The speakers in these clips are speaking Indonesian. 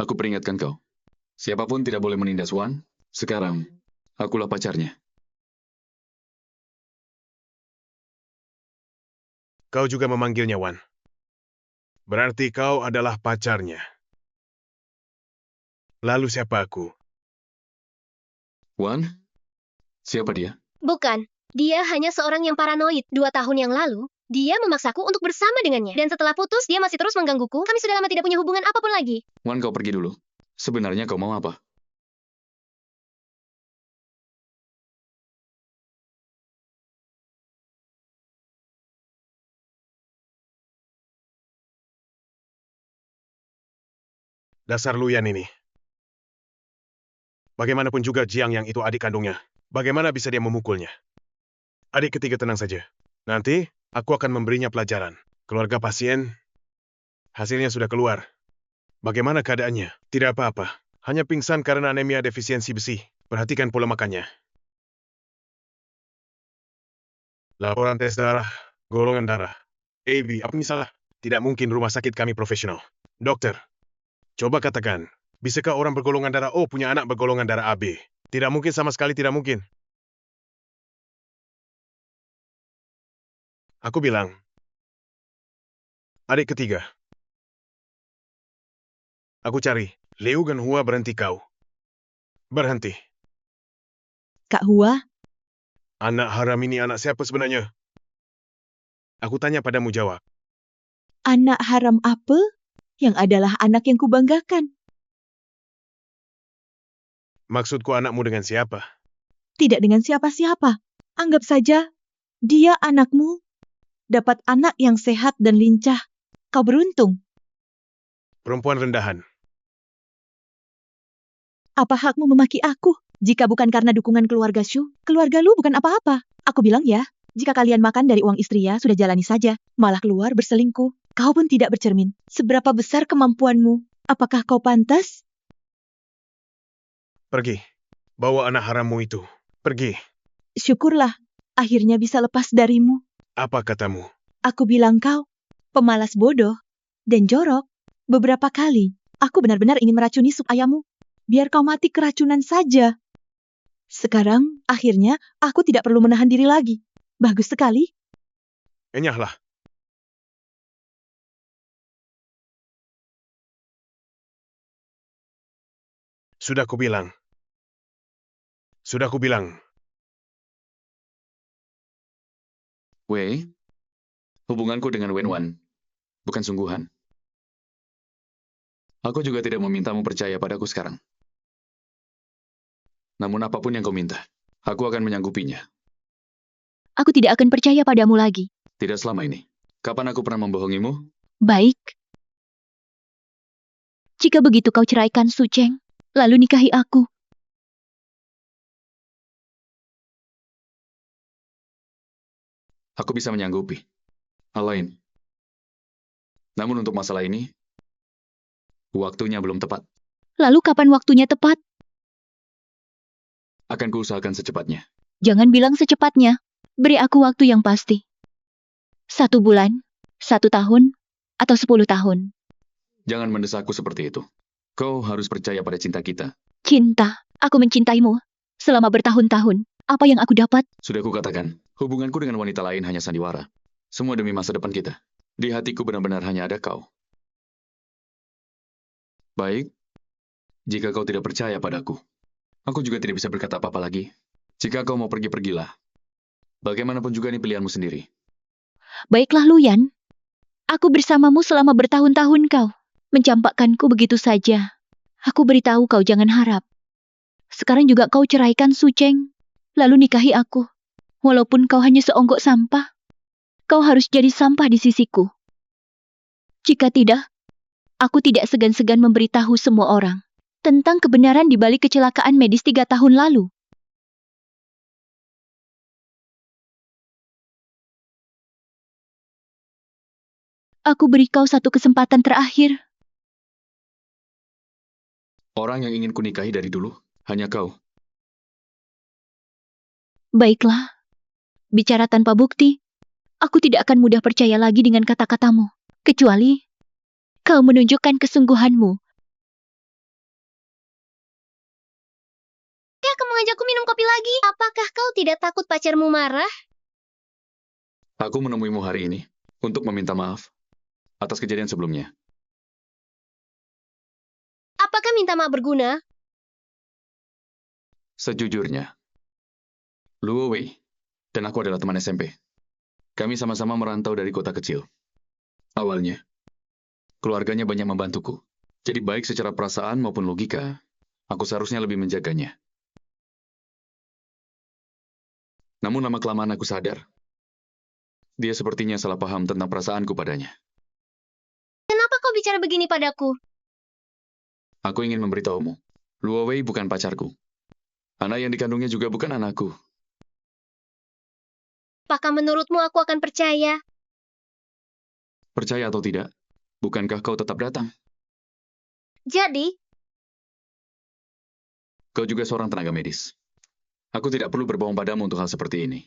Aku peringatkan kau. Siapapun tidak boleh menindas Wan. Sekarang, akulah pacarnya. Kau juga memanggilnya Wan. Berarti kau adalah pacarnya. Lalu siapa aku? Wan? Siapa dia? Bukan. Dia hanya seorang yang paranoid. 2 tahun yang lalu, dia memaksaku untuk bersama dengannya. Dan setelah putus, dia masih terus menggangguku. Kami sudah lama tidak punya hubungan apapun lagi. Wan, kau pergi dulu. Sebenarnya kau mau apa? Dasar Luyan ini. Bagaimanapun juga Jiang yang itu adik kandungnya. Bagaimana bisa dia memukulnya? Adik ketiga tenang saja. Nanti, aku akan memberinya pelajaran. Keluarga pasien, hasilnya sudah keluar. Bagaimana keadaannya? Tidak apa-apa. Hanya pingsan karena anemia defisiensi besi. Perhatikan pola makannya. Laporan tes darah, golongan darah. AB, apa ini salah? Tidak mungkin rumah sakit kami profesional. Dokter, coba katakan, bisakah orang bergolongan darah O punya anak bergolongan darah AB? Tidak mungkin, sama sekali tidak mungkin. Aku bilang, adik ketiga. Aku cari, Liu Genhua berhenti kau. Berhenti. Kak Hua, Anak haram ini anak siapa sebenarnya? Aku tanya padamu jawab. anak haram apa? Yang adalah anak yang kubanggakan. Maksudku anakmu dengan siapa? Tidak dengan siapa-siapa. Anggap saja, dia anakmu. Dapat anak yang sehat dan lincah. Kau beruntung. Perempuan rendahan. Apa hakmu memaki aku? Jika bukan karena dukungan keluarga Shu, keluarga lu bukan apa-apa. Aku bilang ya, jika kalian makan dari uang istri ya, sudah jalani saja. Malah keluar berselingkuh. Kau pun tidak bercermin. Seberapa besar kemampuanmu? Apakah kau pantas? Pergi. Bawa anak harammu itu. Pergi. Syukurlah, akhirnya bisa lepas darimu. Apa katamu? Aku bilang kau, pemalas bodoh, dan jorok. Beberapa kali, aku benar-benar ingin meracuni sup ayammu. Biar kau mati keracunan saja. Sekarang, akhirnya, aku tidak perlu menahan diri lagi. Bagus sekali. Enyahlah. Sudah kubilang. Sudah kubilang. Wei, hubunganku dengan Wenwan bukan sungguhan. Aku juga tidak memintamu percaya padaku sekarang. Namun apapun yang kau minta, aku akan menyanggupinya. Aku tidak akan percaya padamu lagi. Tidak selama ini. Kapan aku pernah membohongimu? Baik. Jika begitu kau ceraikan Su Cheng, lalu nikahi aku. Aku bisa menyanggupi. Hal lain. Namun untuk masalah ini, waktunya belum tepat. Lalu kapan waktunya tepat? Akan kuusahakan secepatnya. Jangan bilang secepatnya. Beri aku waktu yang pasti. 1 bulan, 1 tahun, atau 10 tahun. Jangan mendesakku seperti itu. Kau harus percaya pada cinta kita. Cinta, aku mencintaimu. Selama bertahun-tahun, apa yang aku dapat? Sudah kukatakan, hubunganku dengan wanita lain hanya sandiwara. Semua demi masa depan kita. Di hatiku benar-benar hanya ada kau. Baik, jika kau tidak percaya padaku, aku juga tidak bisa berkata apa-apa lagi. Jika kau mau pergi, pergilah. Bagaimanapun juga ini pilihanmu sendiri. Baiklah Luyan. Aku bersamamu selama bertahun-tahun kau. Mencampakkanku begitu saja. Aku beritahu kau jangan harap. Sekarang juga kau ceraikan Su Cheng. Lalu nikahi aku. Walaupun kau hanya seonggok sampah. Kau harus jadi sampah di sisiku. Jika tidak, aku tidak segan-segan memberitahu semua orang tentang kebenaran di balik kecelakaan medis 3 tahun lalu. Aku beri kau satu kesempatan terakhir. Orang yang ingin kunikahi dari dulu, hanya kau. Baiklah. Bicara tanpa bukti, aku tidak akan mudah percaya lagi dengan kata-katamu. Kecuali kau menunjukkan kesungguhanmu lagi? Apakah kau tidak takut pacarmu marah? Aku menemuimu hari ini untuk meminta maaf atas kejadian sebelumnya. Apakah minta maaf berguna? Sejujurnya, Luo Wei dan aku adalah teman SMP. Kami sama-sama merantau dari kota kecil. Awalnya, keluarganya banyak membantuku. Jadi baik secara perasaan maupun logika, aku seharusnya lebih menjaganya. Namun lama-kelamaan aku sadar, dia sepertinya salah paham tentang perasaanku padanya. Kenapa kau bicara begini padaku? Aku ingin memberitahumu, Luo Wei bukan pacarku. Anak yang dikandungnya juga bukan anakku. Apakah menurutmu aku akan percaya? Percaya atau tidak, bukankah kau tetap datang? Jadi, Kau juga seorang tenaga medis. Aku tidak perlu berbohong padamu untuk hal seperti ini.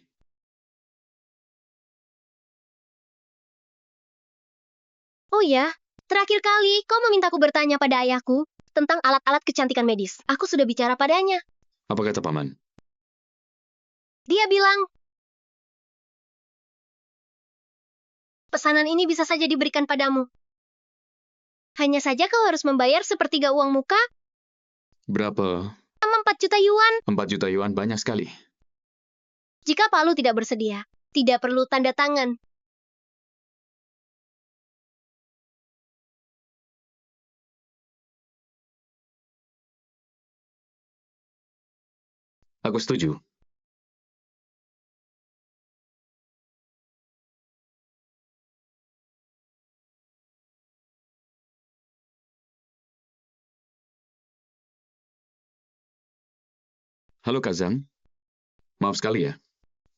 oh ya, terakhir kali kau memintaku bertanya pada ayahku tentang alat-alat kecantikan medis. Aku sudah bicara padanya. Apa kata paman? Dia bilang, pesanan ini bisa saja diberikan padamu. Hanya saja kau harus membayar sepertiga uang muka, Berapa? 4 juta yuan. 4 juta yuan banyak sekali. Jika Pak Lu tidak bersedia, tidak perlu tanda tangan. Aku setuju. Halo Kazang. Maaf sekali ya.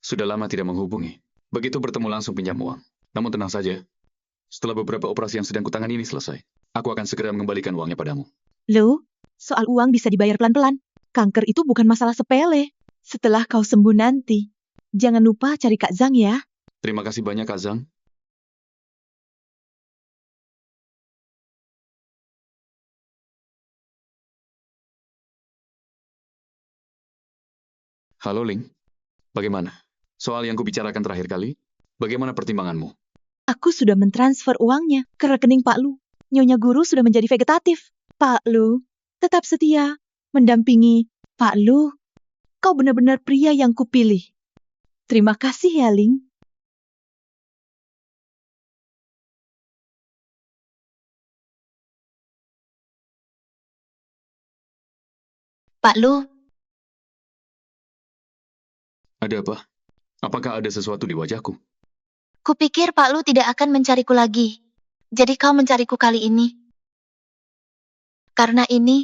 Sudah lama tidak menghubungi. Begitu bertemu langsung pinjam uang. Namun tenang saja. Setelah beberapa operasi yang sedang kutangani ini selesai, aku akan segera mengembalikan uangnya padamu. Lu, soal uang bisa dibayar pelan-pelan. Kanker itu bukan masalah sepele. Setelah kau sembuh nanti, jangan lupa cari Kak Zhang ya. Terima kasih banyak Kazang. Halo Ling. Bagaimana? Soal yang kubicarakan terakhir kali, bagaimana pertimbanganmu? Aku sudah mentransfer uangnya ke rekening Pak Lu. Nyonya Guru sudah menjadi vegetatif. Pak Lu, tetap setia, mendampingi Pak Lu. Kau benar-benar pria yang kupilih. Terima kasih ya, Ling. Pak Lu, Ada apa? Apakah ada sesuatu di wajahku? kupikir Pak Lu tidak akan mencariku lagi. Jadi kau mencariku kali ini. Karena ini,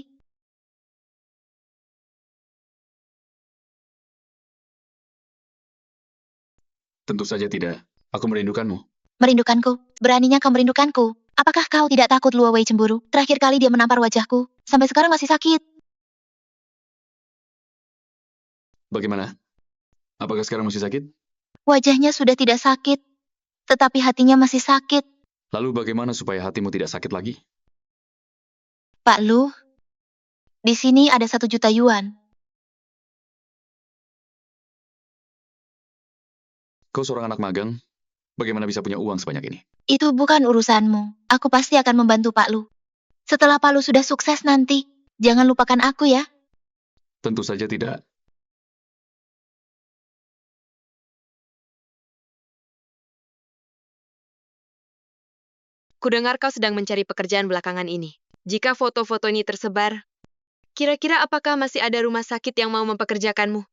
Tentu saja tidak. Aku merindukanmu. merindukanku. Beraninya kau merindukanku. Apakah kau tidak takut Luo Wei cemburu? Terakhir kali dia menampar wajahku. Sampai sekarang masih sakit. Bagaimana? Apakah sekarang masih sakit? Wajahnya sudah tidak sakit. Tetapi hatinya masih sakit. Lalu bagaimana supaya hatimu tidak sakit lagi? Pak Lu, di sini ada 1 juta yuan. Kau seorang anak magang, bagaimana bisa punya uang sebanyak ini? Itu bukan urusanmu. Aku pasti akan membantu Pak Lu. Setelah Pak Lu sudah sukses nanti, jangan lupakan aku ya. Tentu saja tidak. Kudengar kau sedang mencari pekerjaan belakangan ini. Jika foto-foto ini tersebar, kira-kira apakah masih ada rumah sakit yang mau mempekerjakanmu?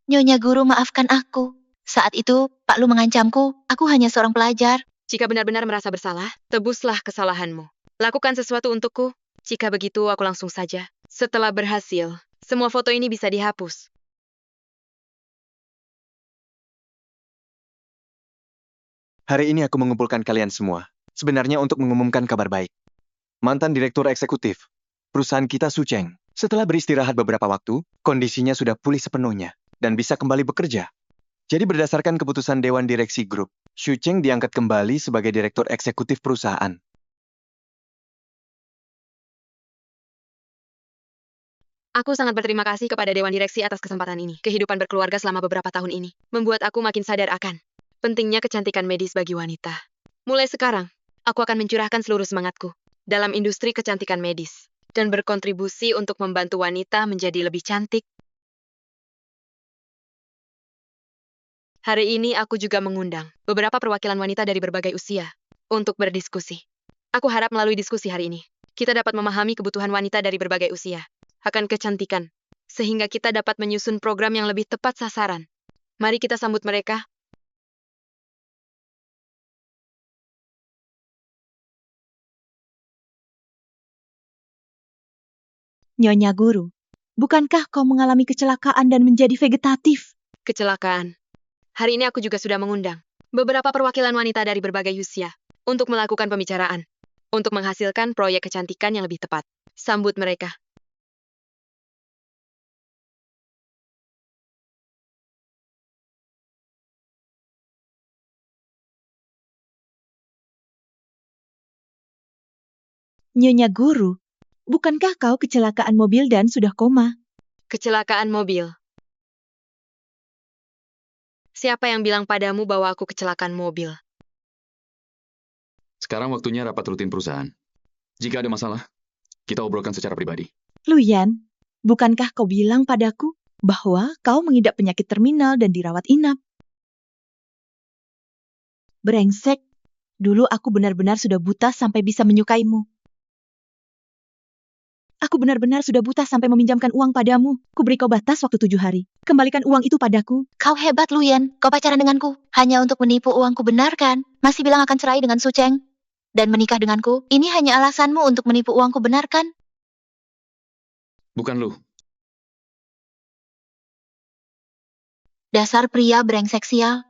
Nyonya Guru, maafkan aku. Saat itu, Pak Lu mengancamku. Aku hanya seorang pelajar. Jika benar-benar merasa bersalah, tebuslah kesalahanmu. Lakukan sesuatu untukku. Jika begitu, aku langsung saja. Setelah berhasil, semua foto ini bisa dihapus. Hari ini aku mengumpulkan kalian semua, sebenarnya untuk mengumumkan kabar baik. Mantan Direktur Eksekutif, perusahaan kita Su Cheng, setelah beristirahat beberapa waktu, kondisinya sudah pulih sepenuhnya, dan bisa kembali bekerja. Jadi berdasarkan keputusan Dewan Direksi Grup, Su Cheng diangkat kembali sebagai Direktur Eksekutif perusahaan. Aku sangat berterima kasih kepada Dewan Direksi atas kesempatan ini. Kehidupan berkeluarga selama beberapa tahun ini membuat aku makin sadar akan pentingnya kecantikan medis bagi wanita. Mulai sekarang, aku akan mencurahkan seluruh semangatku dalam industri kecantikan medis dan berkontribusi untuk membantu wanita menjadi lebih cantik. Hari ini aku juga mengundang beberapa perwakilan wanita dari berbagai usia untuk berdiskusi. Aku harap melalui diskusi hari ini, kita dapat memahami kebutuhan wanita dari berbagai usia akan kecantikan, sehingga kita dapat menyusun program yang lebih tepat sasaran. Mari kita sambut mereka. Nyonya Guru, bukankah kau mengalami kecelakaan dan menjadi vegetatif? Kecelakaan. Hari ini aku juga sudah mengundang beberapa perwakilan wanita dari berbagai usia untuk melakukan pembicaraan, untuk menghasilkan proyek kecantikan yang lebih tepat. Sambut mereka. Nyonya Guru, bukankah kau kecelakaan mobil dan sudah koma? Kecelakaan mobil. Siapa yang bilang padamu bahwa aku kecelakaan mobil? Sekarang waktunya rapat rutin perusahaan. Jika ada masalah, kita obrolkan secara pribadi. Luyan, bukankah kau bilang padaku bahwa kau mengidap penyakit terminal dan dirawat inap? Brengsek, dulu aku benar-benar sudah buta sampai bisa menyukaimu. Aku benar-benar sudah buta sampai meminjamkan uang padamu. Kuberi kau batas waktu 7 hari. Kembalikan uang itu padaku. Kau hebat, Luyan. Kau pacaran denganku. Hanya untuk menipu uangku, benar kan? Masih bilang akan cerai dengan Suceng. Dan menikah denganku. Ini hanya alasanmu untuk menipu uangku, benar kan? Bukan lu. Dasar pria brengsek sial.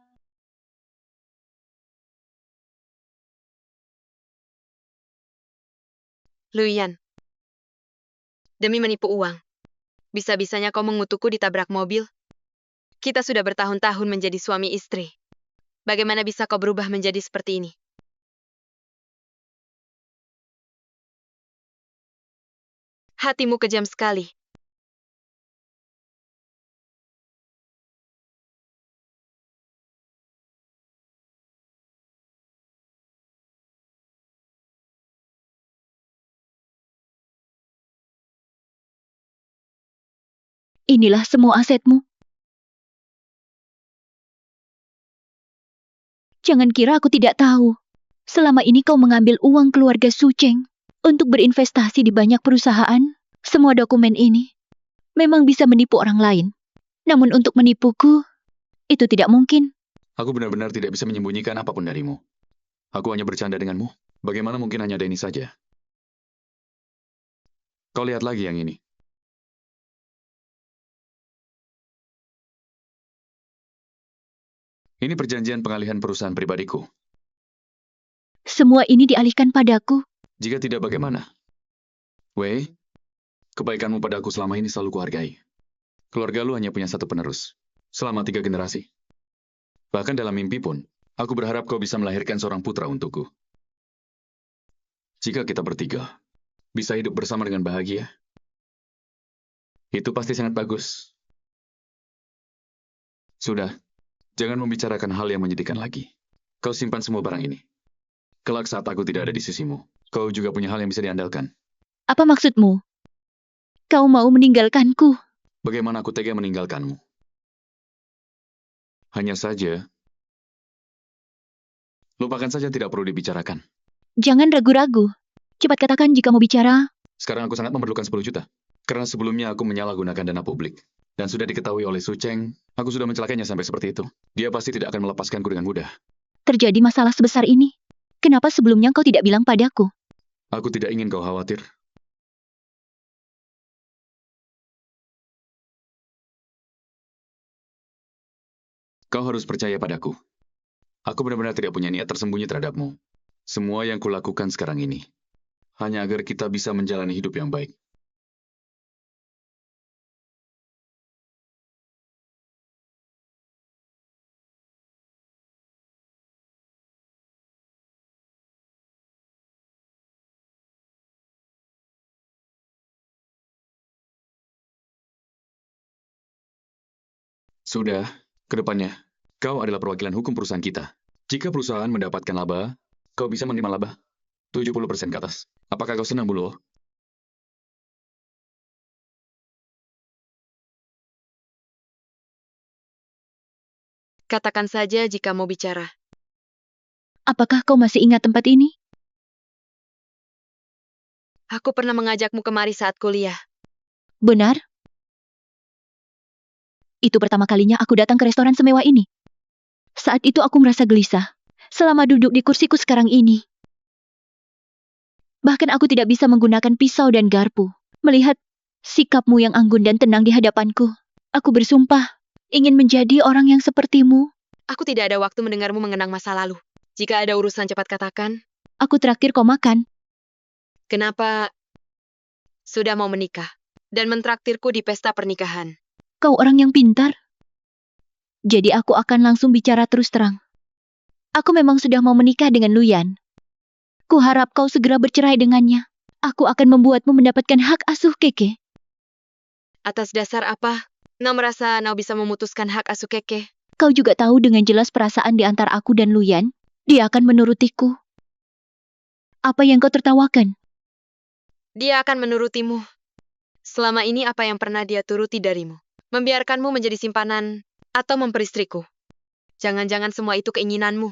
Luyan. Demi menipu uang. Bisa-bisanya kau mengutukku ditabrak mobil. Kita sudah bertahun-tahun menjadi suami istri. Bagaimana bisa kau berubah menjadi seperti ini? Hatimu kejam sekali. Inilah semua asetmu. Jangan kira aku tidak tahu. Selama ini kau mengambil uang keluarga Suceng untuk berinvestasi di banyak perusahaan. Semua dokumen ini memang bisa menipu orang lain. Namun untuk menipuku, itu tidak mungkin. Aku benar-benar tidak bisa menyembunyikan apapun darimu. Aku hanya bercanda denganmu. Bagaimana mungkin hanya ada ini saja? Kau lihat lagi yang ini. Ini perjanjian pengalihan perusahaan pribadiku. Semua ini dialihkan padaku. Jika tidak, bagaimana? Wei, kebaikanmu pada aku selama ini selalu kuhargai. Keluarga lu hanya punya satu penerus. Selama 3 generasi. Bahkan dalam mimpi pun, aku berharap kau bisa melahirkan seorang putra untukku. Jika kita bertiga bisa hidup bersama dengan bahagia, itu pasti sangat bagus. Sudah, jangan membicarakan hal yang menyedihkan lagi. Kau simpan semua barang ini. Kelak saat aku tidak ada di sisimu, kau juga punya hal yang bisa diandalkan. Apa maksudmu? Kau mau meninggalkanku? Bagaimana aku tega meninggalkanmu? Hanya saja, lupakan saja, tidak perlu dibicarakan. Jangan ragu-ragu. Cepat katakan jika mau bicara. Sekarang aku sangat memerlukan 10 juta. Karena sebelumnya aku menyalahgunakan dana publik. Dan sudah diketahui oleh Suceng, aku sudah mencelakainya sampai seperti itu. Dia pasti tidak akan melepaskanku dengan mudah. Terjadi masalah sebesar ini. Kenapa sebelumnya kau tidak bilang padaku? Aku tidak ingin kau khawatir. Kau harus percaya padaku. Aku benar-benar tidak punya niat tersembunyi terhadapmu. Semua yang kulakukan sekarang ini, hanya agar kita bisa menjalani hidup yang baik. Sudah, kedepannya, kau adalah perwakilan hukum perusahaan kita. Jika perusahaan mendapatkan laba, kau bisa menerima laba 70% ke atas. Apakah kau senang, Buluo? Katakan saja jika mau bicara. Apakah kau masih ingat tempat ini? Aku pernah mengajakmu kemari saat kuliah. Benar? Itu pertama kalinya aku datang ke restoran semewah ini. Saat itu aku merasa gelisah selama duduk di kursiku sekarang ini. Bahkan aku tidak bisa menggunakan pisau dan garpu. Melihat sikapmu yang anggun dan tenang di hadapanku, aku bersumpah ingin menjadi orang yang sepertimu. Aku tidak ada waktu mendengarmu mengenang masa lalu. Jika ada urusan cepat katakan. Aku traktir kau makan. Kenapa sudah mau menikah dan mentraktirku di pesta pernikahan? Kau orang yang pintar. Jadi aku akan langsung bicara terus terang. Aku memang sudah mau menikah dengan Luyan. Kuharap kau segera bercerai dengannya. Aku akan membuatmu mendapatkan hak asuh Keke. Atas dasar apa? Nau merasa Nau bisa memutuskan hak asuh Keke? Kau juga tahu dengan jelas perasaan di antara aku dan Luyan. Dia akan menurutiku. Apa yang kau tertawakan? Dia akan menurutimu. Selama ini apa yang pernah dia turuti darimu? Membiarkanmu menjadi simpanan atau memperistriku? Jangan-jangan semua itu keinginanmu.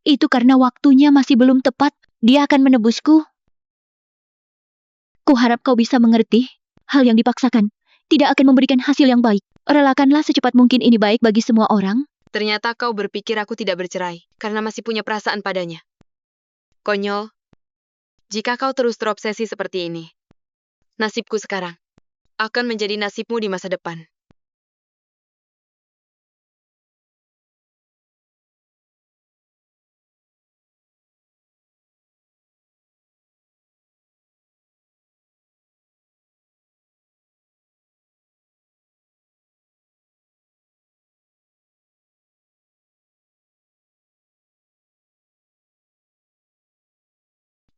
Itu karena waktunya masih belum tepat. Dia akan menebusku. Kuharap kau bisa mengerti. Hal yang dipaksakan tidak akan memberikan hasil yang baik. Relakanlah secepat mungkin ini baik bagi semua orang. Ternyata kau berpikir aku tidak bercerai karena masih punya perasaan padanya. Konyol. Jika kau terus terobsesi seperti ini, nasibku sekarang akan menjadi nasibmu di masa depan.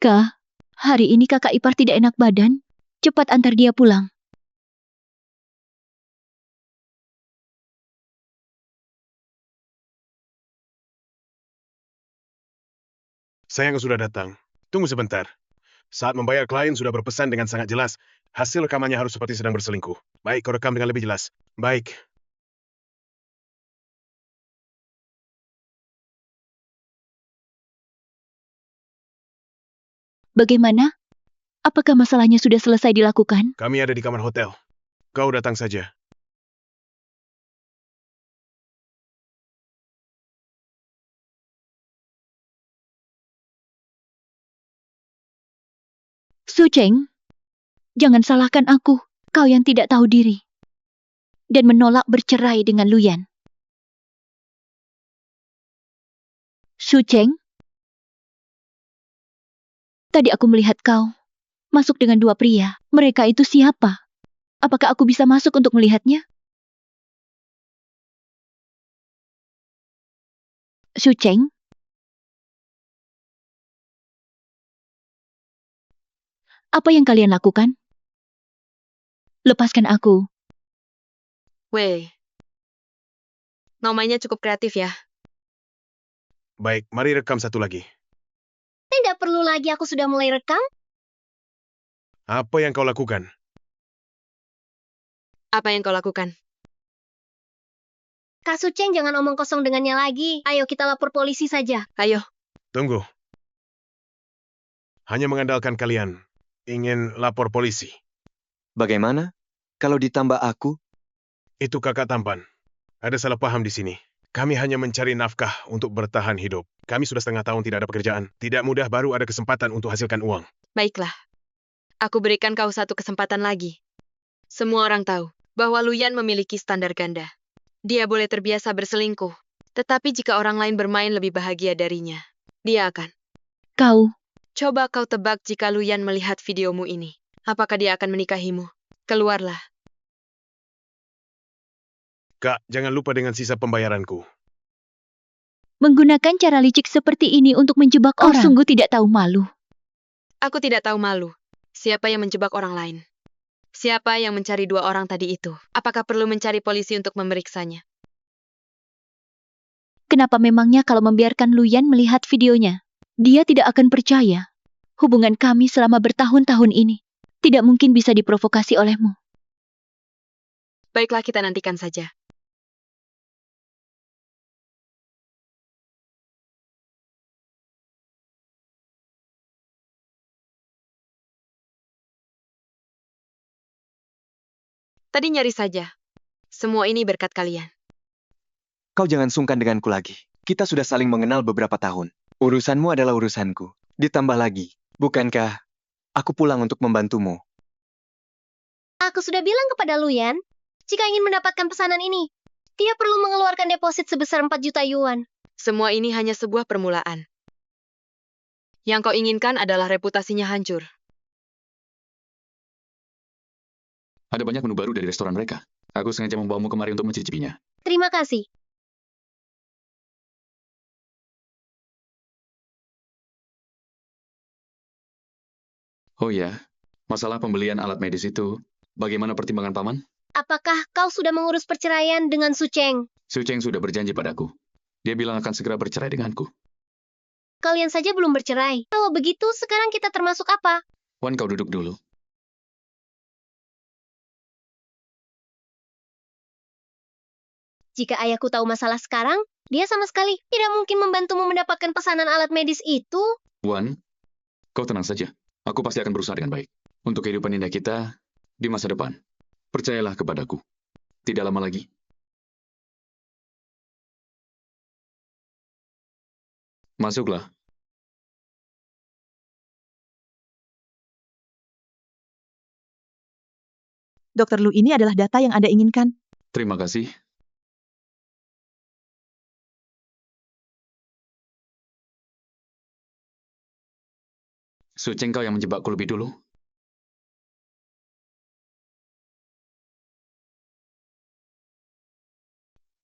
Kak, hari ini kakak ipar tidak enak badan. Cepat antar dia pulang. Sayang sudah datang. Tunggu sebentar. Saat membayar klien sudah berpesan dengan sangat jelas. Hasil rekamannya harus seperti sedang berselingkuh. Baik, kau rekam dengan lebih jelas. Baik. Bagaimana? Apakah masalahnya sudah selesai dilakukan? Kami ada di kamar hotel. Kau datang saja. Su Cheng, jangan salahkan aku. Kau yang tidak tahu diri. Dan menolak bercerai dengan Luyan. Su Cheng, tadi aku melihat kau masuk dengan dua pria. Mereka itu siapa? Apakah aku bisa masuk untuk melihatnya? Su Cheng, apa yang kalian lakukan? Lepaskan aku. Weh. Namanya cukup kreatif ya. Baik, mari rekam satu lagi. Tidak perlu lagi, aku sudah mulai rekam. Apa yang kau lakukan? Apa yang kau lakukan? Kak Suceng, jangan omong kosong dengannya lagi. Ayo kita lapor polisi saja. Ayo. Tunggu. Hanya mengandalkan kalian. Ingin lapor polisi. Bagaimana? Kalau ditambah aku, Itu kakak tampan. Ada salah paham di sini. Kami hanya mencari nafkah untuk bertahan hidup. Kami sudah setengah tahun tidak ada pekerjaan. Tidak mudah baru ada kesempatan untuk hasilkan uang. Baiklah. Aku berikan kau satu kesempatan lagi. Semua orang tahu bahwa Luyan memiliki standar ganda. Dia boleh terbiasa berselingkuh. Tetapi jika orang lain bermain lebih bahagia darinya, dia akan. Kau, Coba kau tebak jika Luyan melihat videomu ini. Apakah dia akan menikahimu? Keluarlah. Kak, jangan lupa dengan sisa pembayaranku. menggunakan cara licik seperti ini untuk menjebak Kau orang. Sungguh tidak tahu malu. Aku tidak tahu malu. Siapa yang menjebak orang lain? Siapa yang mencari dua orang tadi itu? Apakah perlu mencari polisi untuk memeriksanya? Kenapa memangnya kalau membiarkan Luyan melihat videonya? Dia tidak akan percaya. Hubungan kami selama bertahun-tahun ini tidak mungkin bisa diprovokasi olehmu. Baiklah, kita nantikan saja. Tadi nyari saja. Semua ini berkat kalian. Kau jangan sungkan denganku lagi. Kita sudah saling mengenal beberapa tahun. Urusanmu adalah urusanku. Ditambah lagi, bukankah aku pulang untuk membantumu? Aku sudah bilang kepada Luyan, jika ingin mendapatkan pesanan ini, dia perlu mengeluarkan deposit sebesar 4 juta yuan. Semua ini hanya sebuah permulaan. Yang kau inginkan adalah reputasinya hancur. Ada banyak menu baru dari restoran mereka. Aku sengaja membawamu kemari untuk mencicipinya. Terima kasih. Oh ya, masalah pembelian alat medis itu, bagaimana pertimbangan paman? Apakah kau sudah mengurus perceraian dengan Su Cheng? Su Cheng sudah berjanji padaku. Dia bilang akan segera bercerai denganku. Kalian saja belum bercerai. Kalau begitu, sekarang kita termasuk apa? Wan, kau duduk dulu. Jika ayahku tahu masalah sekarang, dia sama sekali tidak mungkin membantumu mendapatkan pesanan alat medis itu. Wan, kau tenang saja. Aku pasti akan berusaha dengan baik. Untuk kehidupan indah kita di masa depan. Percayalah kepadaku. Tidak lama lagi. Masuklah. Dokter Lu ini adalah data yang Anda inginkan. Terima kasih. Su Cheng, kau yang menjebakku lebih dulu.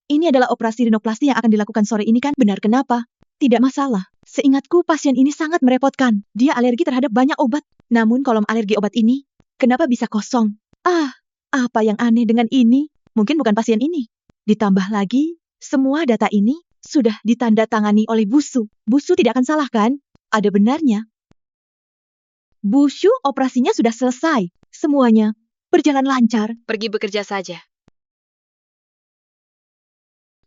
Ini adalah operasi rinoplasti yang akan dilakukan sore ini kan? Benar, kenapa? Tidak masalah. Seingatku pasien ini sangat merepotkan. Dia alergi terhadap banyak obat. Namun kolom alergi obat ini, kenapa bisa kosong? Apa yang aneh dengan ini? Mungkin bukan pasien ini. Ditambah lagi, semua data ini sudah ditandatangani oleh Busu. Busu tidak akan salah kan? Ada benarnya. Bushu, operasinya sudah selesai. Semuanya berjalan lancar. Pergi bekerja saja.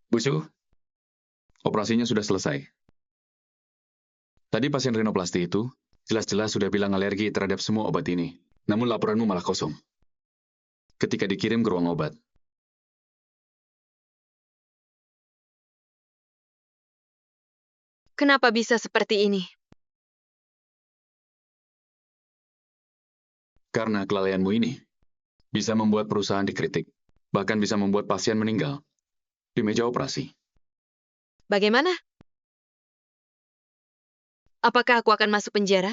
Busu, operasinya sudah selesai. Tadi pasien rinoplasti itu jelas-jelas sudah bilang alergi terhadap semua obat ini. Namun laporanmu malah kosong. Ketika dikirim ke ruang obat. Kenapa bisa seperti ini? Karena kelalaianmu ini bisa membuat perusahaan dikritik. Bahkan bisa membuat pasien meninggal di meja operasi. Bagaimana? Apakah aku akan masuk penjara?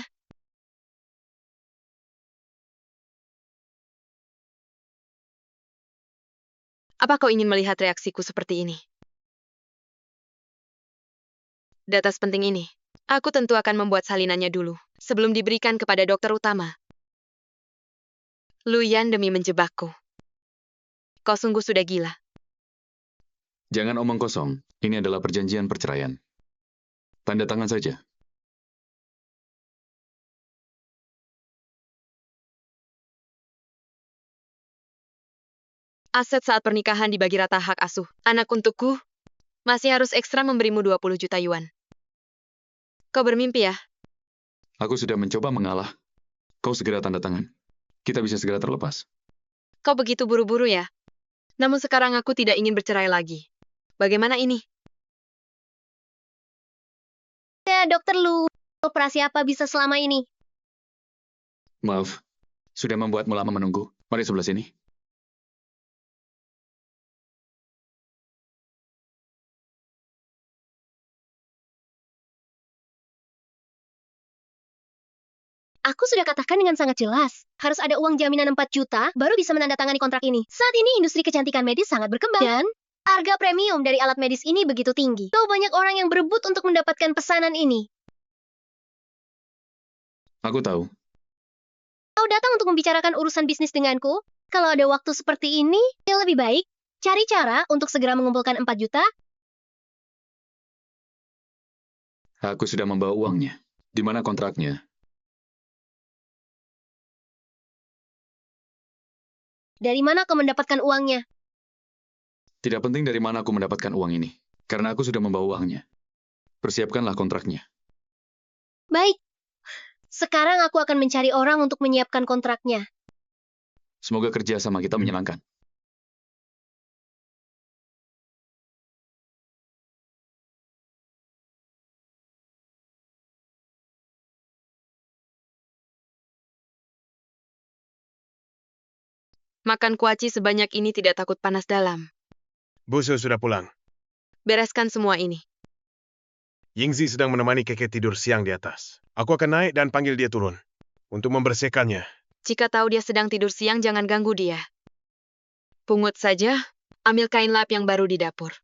Apa kau ingin melihat reaksiku seperti ini? Data sepenting ini, aku tentu akan membuat salinannya dulu, sebelum diberikan kepada dokter utama. Luyan demi menjebakku. Kau sungguh sudah gila. Jangan omong kosong. Ini adalah perjanjian perceraian. Tanda tangan saja. Aset saat pernikahan dibagi rata hak asuh. Anak untukku masih harus ekstra memberimu 20 juta yuan. Kau bermimpi ya? Aku sudah mencoba mengalah. Kau segera tanda tangan. Kita bisa segera terlepas. Kau begitu buru-buru ya? Namun sekarang aku tidak ingin bercerai lagi. Bagaimana ini? Ya, Dokter Lu, operasi apa bisa selama ini? Maaf, sudah membuatmu lama menunggu. Mari sebelah sini. Aku sudah katakan dengan sangat jelas, harus ada uang jaminan 4 juta, baru bisa menandatangani kontrak ini. Saat ini industri kecantikan medis sangat berkembang, dan harga premium dari alat medis ini begitu tinggi. Tahu banyak orang yang berebut untuk mendapatkan pesanan ini. Aku tahu. Kau datang untuk membicarakan urusan bisnis denganku? Kalau ada waktu seperti ini, yang lebih baik, cari cara untuk segera mengumpulkan 4 juta. Aku sudah membawa uangnya. Di mana kontraknya? Dari mana kau mendapatkan uangnya? Tidak penting dari mana aku mendapatkan uang ini, karena aku sudah membawa uangnya. Persiapkanlah kontraknya. Baik. Sekarang aku akan mencari orang untuk menyiapkan kontraknya. Semoga kerja sama kita menyenangkan. Makan kuaci sebanyak ini tidak takut panas dalam. Busu sudah pulang. Bereskan semua ini. Yingzi sedang menemani Keke tidur siang di atas. Aku akan naik dan panggil dia turun untuk membersihkannya. Jika tahu dia sedang tidur siang, jangan ganggu dia. Pungut saja, ambil kain lap yang baru di dapur.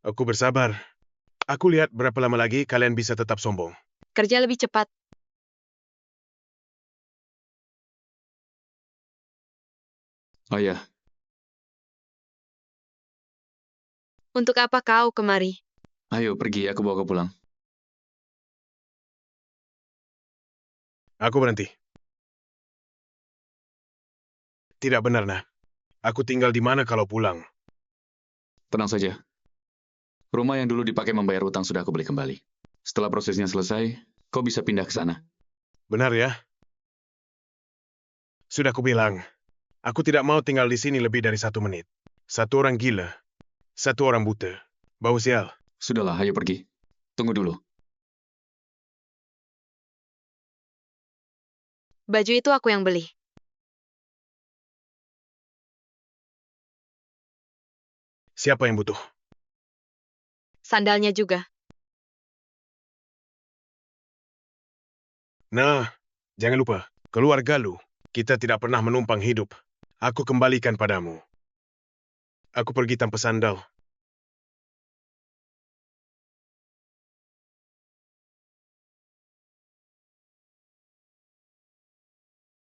Aku bersabar. Aku lihat berapa lama lagi kalian bisa tetap sombong. Kerja lebih cepat. Ayah, Untuk apa kau kemari? ayo pergi, aku bawa kau pulang. Aku berhenti. Tidak benar, Nah. Aku tinggal di mana kalau pulang? Tenang saja. Rumah yang dulu dipakai membayar utang sudah aku beli kembali. Setelah prosesnya selesai, kau bisa pindah ke sana. Benar ya? Sudah kubilang. Aku tidak mau tinggal di sini lebih dari 1 menit. 1 orang gila. 1 orang buta. Bau sial. Sudahlah, ayo pergi. Tunggu dulu. Baju itu aku yang beli. Siapa yang butuh? Sandalnya juga. Nah, jangan lupa. Keluarga lu. Kita tidak pernah menumpang hidup. Aku kembalikan padamu. Aku pergi tanpa sandal.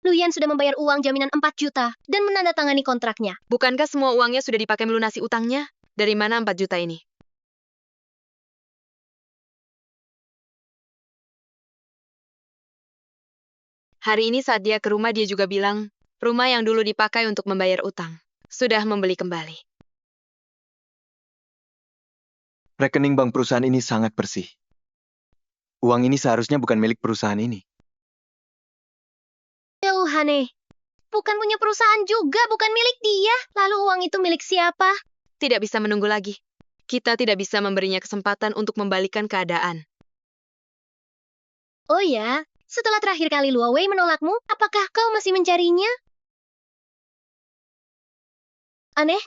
Luyan sudah membayar uang jaminan 4 juta dan menandatangani kontraknya. Bukankah semua uangnya sudah dipakai melunasi utangnya? Dari mana 4 juta ini? Hari ini saat dia ke rumah, dia juga bilang, rumah yang dulu dipakai untuk membayar utang, sudah membeli kembali. Rekening bank perusahaan ini sangat bersih. Uang ini seharusnya bukan milik perusahaan ini. Hane, bukan punya perusahaan juga, bukan milik dia. Lalu uang itu milik siapa? Tidak bisa menunggu lagi. Kita tidak bisa memberinya kesempatan untuk membalikan keadaan. Oh ya, setelah terakhir kali Luo Wei menolakmu, apakah kau masih mencarinya? Aneh.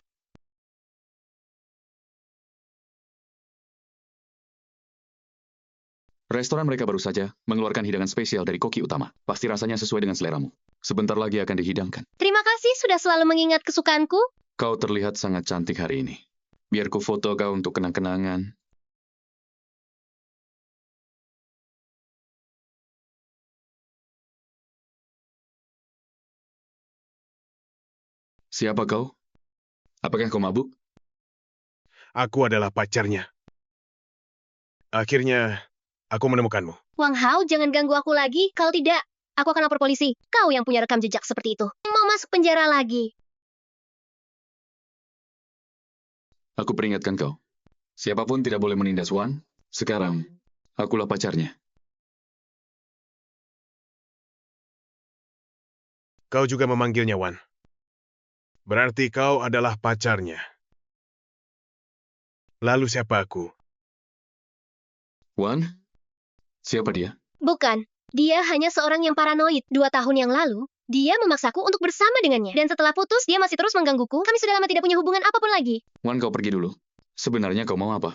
Restoran mereka baru saja mengeluarkan hidangan spesial dari koki utama. Pasti rasanya sesuai dengan seleramu. Sebentar lagi akan dihidangkan. Terima kasih sudah selalu mengingat kesukaanku. Kau terlihat sangat cantik hari ini. Biar ku foto kau untuk kenang-kenangan. Siapa kau? Apakah kau mabuk? Aku adalah pacarnya. Akhirnya, aku menemukanmu. Wang Hao, jangan ganggu aku lagi. Kalau tidak, aku akan lapor polisi. Kau yang punya rekam jejak seperti itu. Mau masuk penjara lagi. Aku peringatkan kau. Siapapun tidak boleh menindas Wan. Sekarang, akulah pacarnya. Kau juga memanggilnya Wan. Berarti kau adalah pacarnya. Lalu siapa aku? Wan? Siapa dia? Bukan. Dia hanya seorang yang paranoid. 2 tahun yang lalu, dia memaksaku untuk bersama dengannya. Dan setelah putus, dia masih terus menggangguku. Kami sudah lama tidak punya hubungan apapun lagi. Wan, kau pergi dulu. Sebenarnya kau mau apa?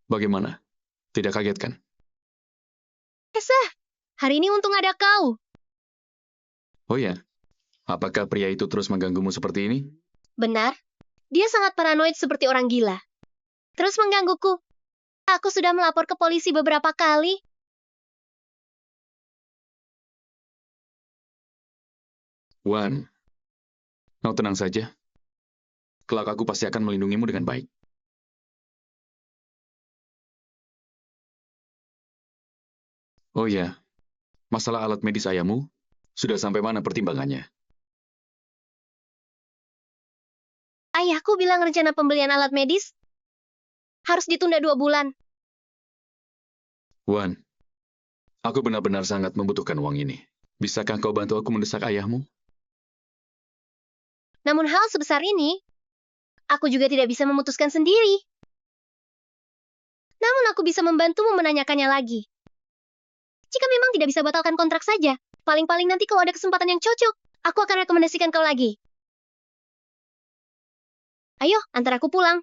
Bagaimana? Tidak kaget kan? Esa, hari ini untung ada kau. Oh ya, apakah pria itu terus mengganggumu seperti ini? Benar, dia sangat paranoid seperti orang gila. Terus menggangguku. Aku sudah melapor ke polisi beberapa kali. Wan, kau tenang saja. Kelak aku pasti akan melindungimu dengan baik. Oh ya, masalah alat medis ayahmu, sudah sampai mana pertimbangannya? Ayahku bilang rencana pembelian alat medis harus ditunda 2 bulan. Wan, aku benar-benar sangat membutuhkan uang ini. Bisakah kau bantu aku mendesak ayahmu? Namun hal sebesar ini, aku juga tidak bisa memutuskan sendiri. Namun aku bisa membantumu menanyakannya lagi. Jika memang tidak bisa batalkan kontrak saja, paling-paling nanti kalau ada kesempatan yang cocok, aku akan rekomendasikan kau lagi. Ayo, antar aku pulang.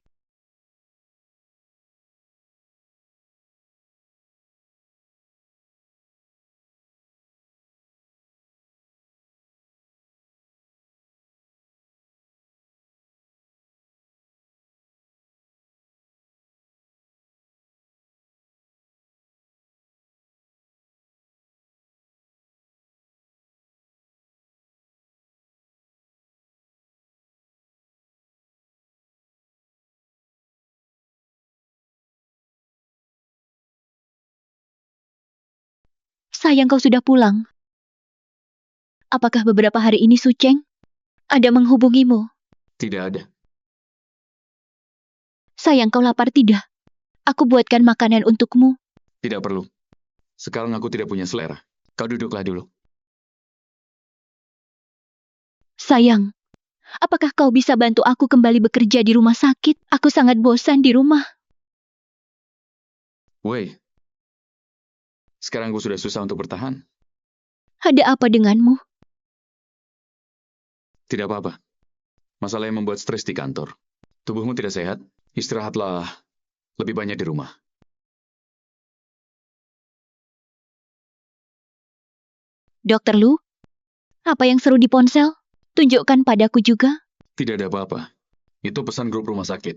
Sayang kau sudah pulang. Apakah beberapa hari ini Suceng ada menghubungimu? Tidak ada. Sayang kau lapar tidak? Aku buatkan makanan untukmu. Tidak perlu. Sekarang aku tidak punya selera. Kau duduklah dulu. Sayang, apakah kau bisa bantu aku kembali bekerja di rumah sakit? Aku sangat bosan di rumah. Wei, sekarang aku sudah susah untuk bertahan. Ada apa denganmu? Tidak apa-apa. Masalah yang membuat stres di kantor. Tubuhmu tidak sehat? Istirahatlah lebih banyak di rumah. Dokter Lu, apa yang seru di ponsel? Tunjukkan padaku juga. Tidak ada apa-apa. Itu pesan grup rumah sakit.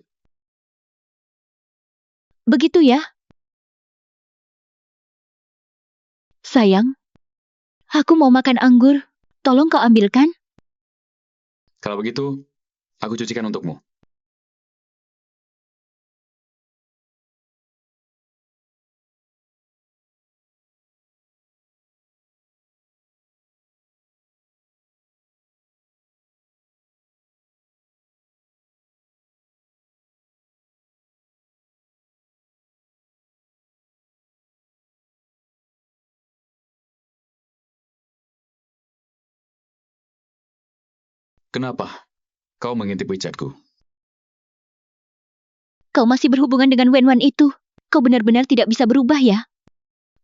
Begitu ya? Sayang, aku mau makan anggur. Tolong kau ambilkan. Kalau begitu, aku cucikan untukmu. Kenapa? Kau mengintip WeChat-ku. Kau masih berhubungan dengan Wenwan itu. Kau benar-benar tidak bisa berubah ya?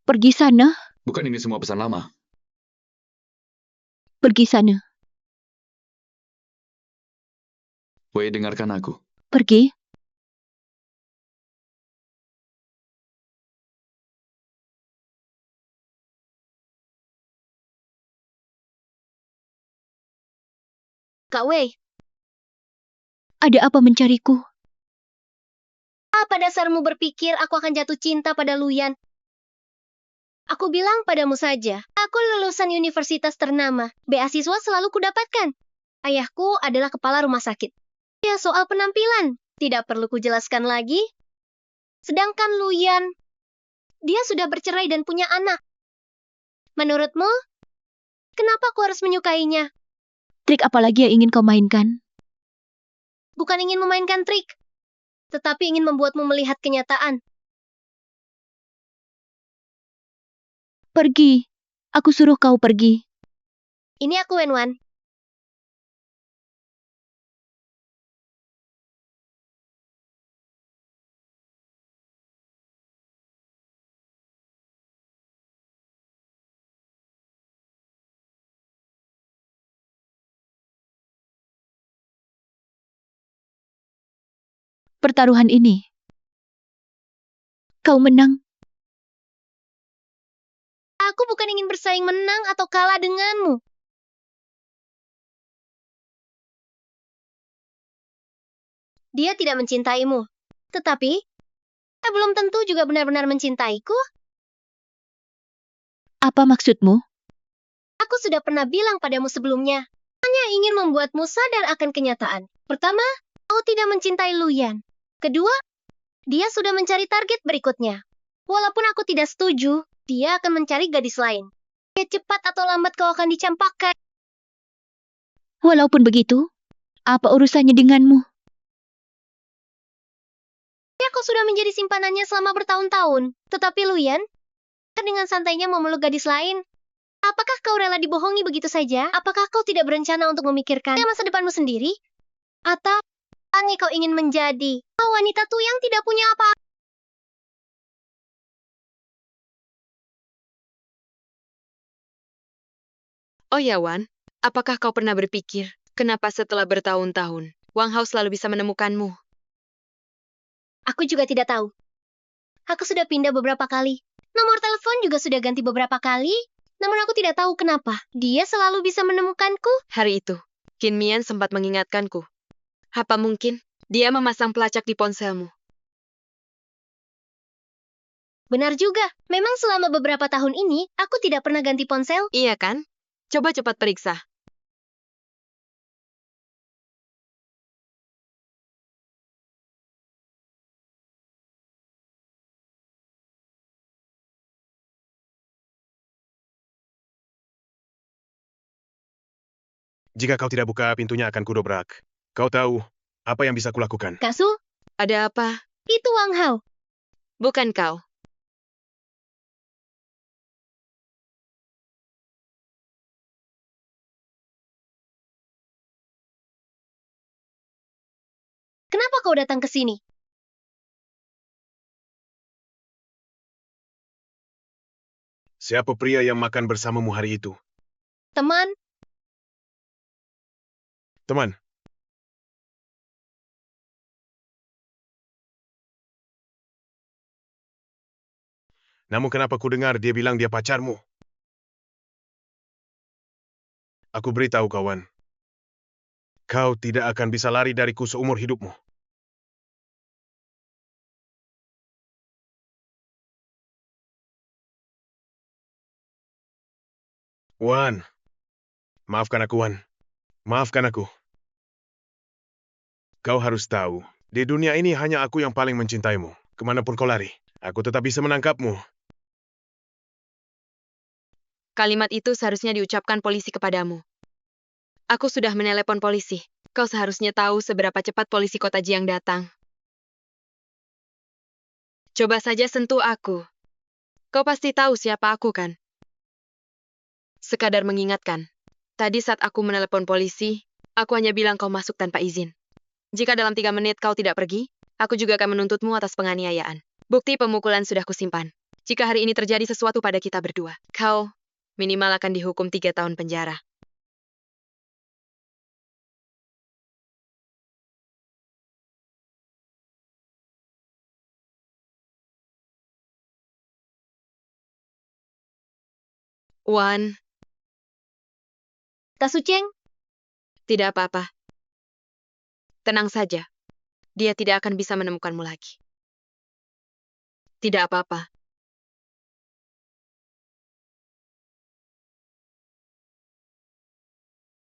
Pergi sana, Bukan ini semua pesan lama. pergi sana, Wei, dengarkan aku. pergi. Kak Wei, Ada apa mencariku? apa dasarmu berpikir aku akan jatuh cinta pada Luyan? Aku bilang padamu saja, aku lulusan universitas ternama. Beasiswa selalu kudapatkan. Ayahku adalah kepala rumah sakit. Ya, soal penampilan, tidak perlu kujelaskan lagi. Sedangkan Luyan, dia sudah bercerai dan punya anak. Menurutmu, kenapa aku harus menyukainya? Trik apa lagi yang ingin kau mainkan? Bukan ingin memainkan trik, tetapi ingin membuatmu melihat kenyataan. Pergi. Aku suruh kau pergi. Ini aku, Wenwan. pertaruhan ini. Kau menang. Aku bukan ingin bersaing menang atau kalah denganmu. Dia tidak mencintaimu. Tetapi, dia belum tentu juga benar-benar mencintaiku. Apa maksudmu? Aku sudah pernah bilang padamu sebelumnya. Hanya ingin membuatmu sadar akan kenyataan. Pertama, kau tidak mencintai Luyan. Kedua, dia sudah mencari target berikutnya. Walaupun aku tidak setuju, dia akan mencari gadis lain. Ya cepat atau lambat kau akan dicampakkan. Walaupun begitu, apa urusannya denganmu? Ya kau sudah menjadi simpanannya selama bertahun-tahun. Tetapi Luyan, dengan santainya memeluk gadis lain. Apakah kau rela dibohongi begitu saja? Apakah kau tidak berencana untuk memikirkan masa depanmu sendiri? Atau hanya kau ingin menjadi wanita tua yang tidak punya apa-apa? Oh ya, Wan, apakah kau pernah berpikir, kenapa setelah bertahun-tahun, Wang Hao selalu bisa menemukanmu? Aku juga tidak tahu. Aku sudah pindah beberapa kali. Nomor telepon juga sudah ganti beberapa kali. Namun aku tidak tahu kenapa. Dia selalu bisa menemukanku. Hari itu, Qin Mian sempat mengingatkanku. Apa mungkin dia memasang pelacak di ponselmu? Benar juga. Memang selama beberapa tahun ini, aku tidak pernah ganti ponsel. Iya kan? Coba cepat periksa. Jika kau tidak buka, pintunya akan kudobrak. Kau tahu apa yang bisa kulakukan? Kak Su, Ada apa? itu Wang Hao. Bukan kau. Kenapa kau datang ke sini? Siapa pria yang makan bersamamu hari itu? Teman, Teman, namun kenapa ku dengar dia bilang dia pacarmu? Aku beritahu kawan, kau tidak akan bisa lari dariku seumur hidupmu. Wan, maafkan aku Wan, maafkan aku. Kau harus tahu, di dunia ini hanya aku yang paling mencintaimu. Kemanapun kau lari, aku tetap bisa menangkapmu. Kalimat itu seharusnya diucapkan polisi kepadamu. Aku sudah menelepon polisi. Kau seharusnya tahu seberapa cepat polisi kota Jiang datang. Coba saja sentuh aku. Kau pasti tahu siapa aku kan? Sekadar mengingatkan. Tadi saat aku menelepon polisi, aku hanya bilang kau masuk tanpa izin. Jika dalam 3 menit kau tidak pergi, aku juga akan menuntutmu atas penganiayaan. Bukti pemukulan sudah kusimpan. Jika hari ini terjadi sesuatu pada kita berdua, kau minimal akan dihukum 3 tahun penjara. Wan, Kak Su Cheng, tidak apa-apa. Tenang saja. Dia tidak akan bisa menemukanmu lagi. Tidak apa-apa.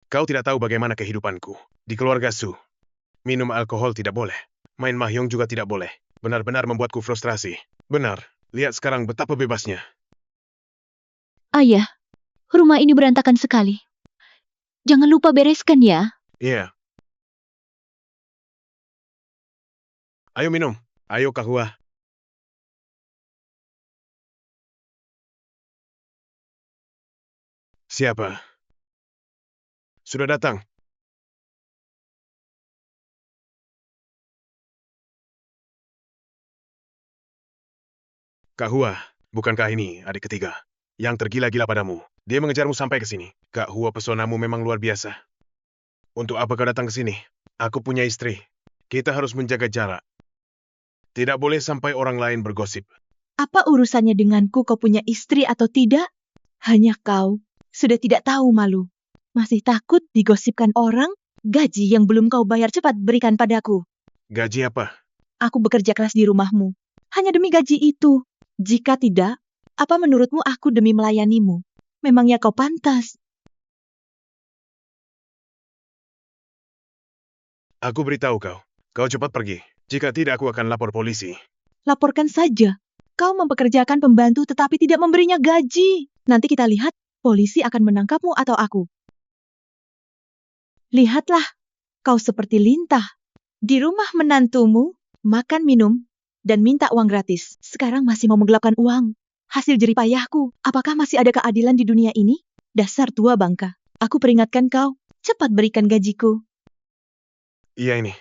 Kau tidak tahu bagaimana kehidupanku. Di keluarga Su, minum alkohol tidak boleh. Main mahjong juga tidak boleh. Benar-benar membuatku frustrasi. Benar, lihat sekarang betapa bebasnya. Ayah, rumah ini berantakan sekali. Jangan lupa bereskan ya. Iya. Ayo minum. Ayo kahua. Siapa? Sudah datang. Kahua, bukankah ini adik ketiga? Yang tergila-gila padamu. Dia mengejarmu sampai ke sini. Kahua, pesonamu memang luar biasa. Untuk apa kau datang ke sini? Aku punya istri. Kita harus menjaga jarak. Tidak boleh sampai orang lain bergosip. Apa urusannya denganku kau punya istri atau tidak? Hanya kau sudah tidak tahu malu. Masih takut digosipkan orang? Gaji yang belum kau bayar cepat berikan padaku. Gaji apa? Aku bekerja keras di rumahmu. Hanya demi gaji itu. Jika tidak, apa menurutmu aku demi melayanimu? Memangnya kau pantas? Aku beritahu kau. Kau cepat pergi. Jika tidak, aku akan lapor polisi. Laporkan saja. Kau mempekerjakan pembantu tetapi tidak memberinya gaji. Nanti kita lihat, polisi akan menangkapmu atau aku. Lihatlah, kau seperti lintah. Di rumah menantumu, makan minum, dan minta uang gratis. Sekarang masih mau menggelapkan uang. Hasil jeripayahku, apakah masih ada keadilan di dunia ini? Dasar tua bangka. Aku peringatkan kau, cepat berikan gajiku. Iya ini.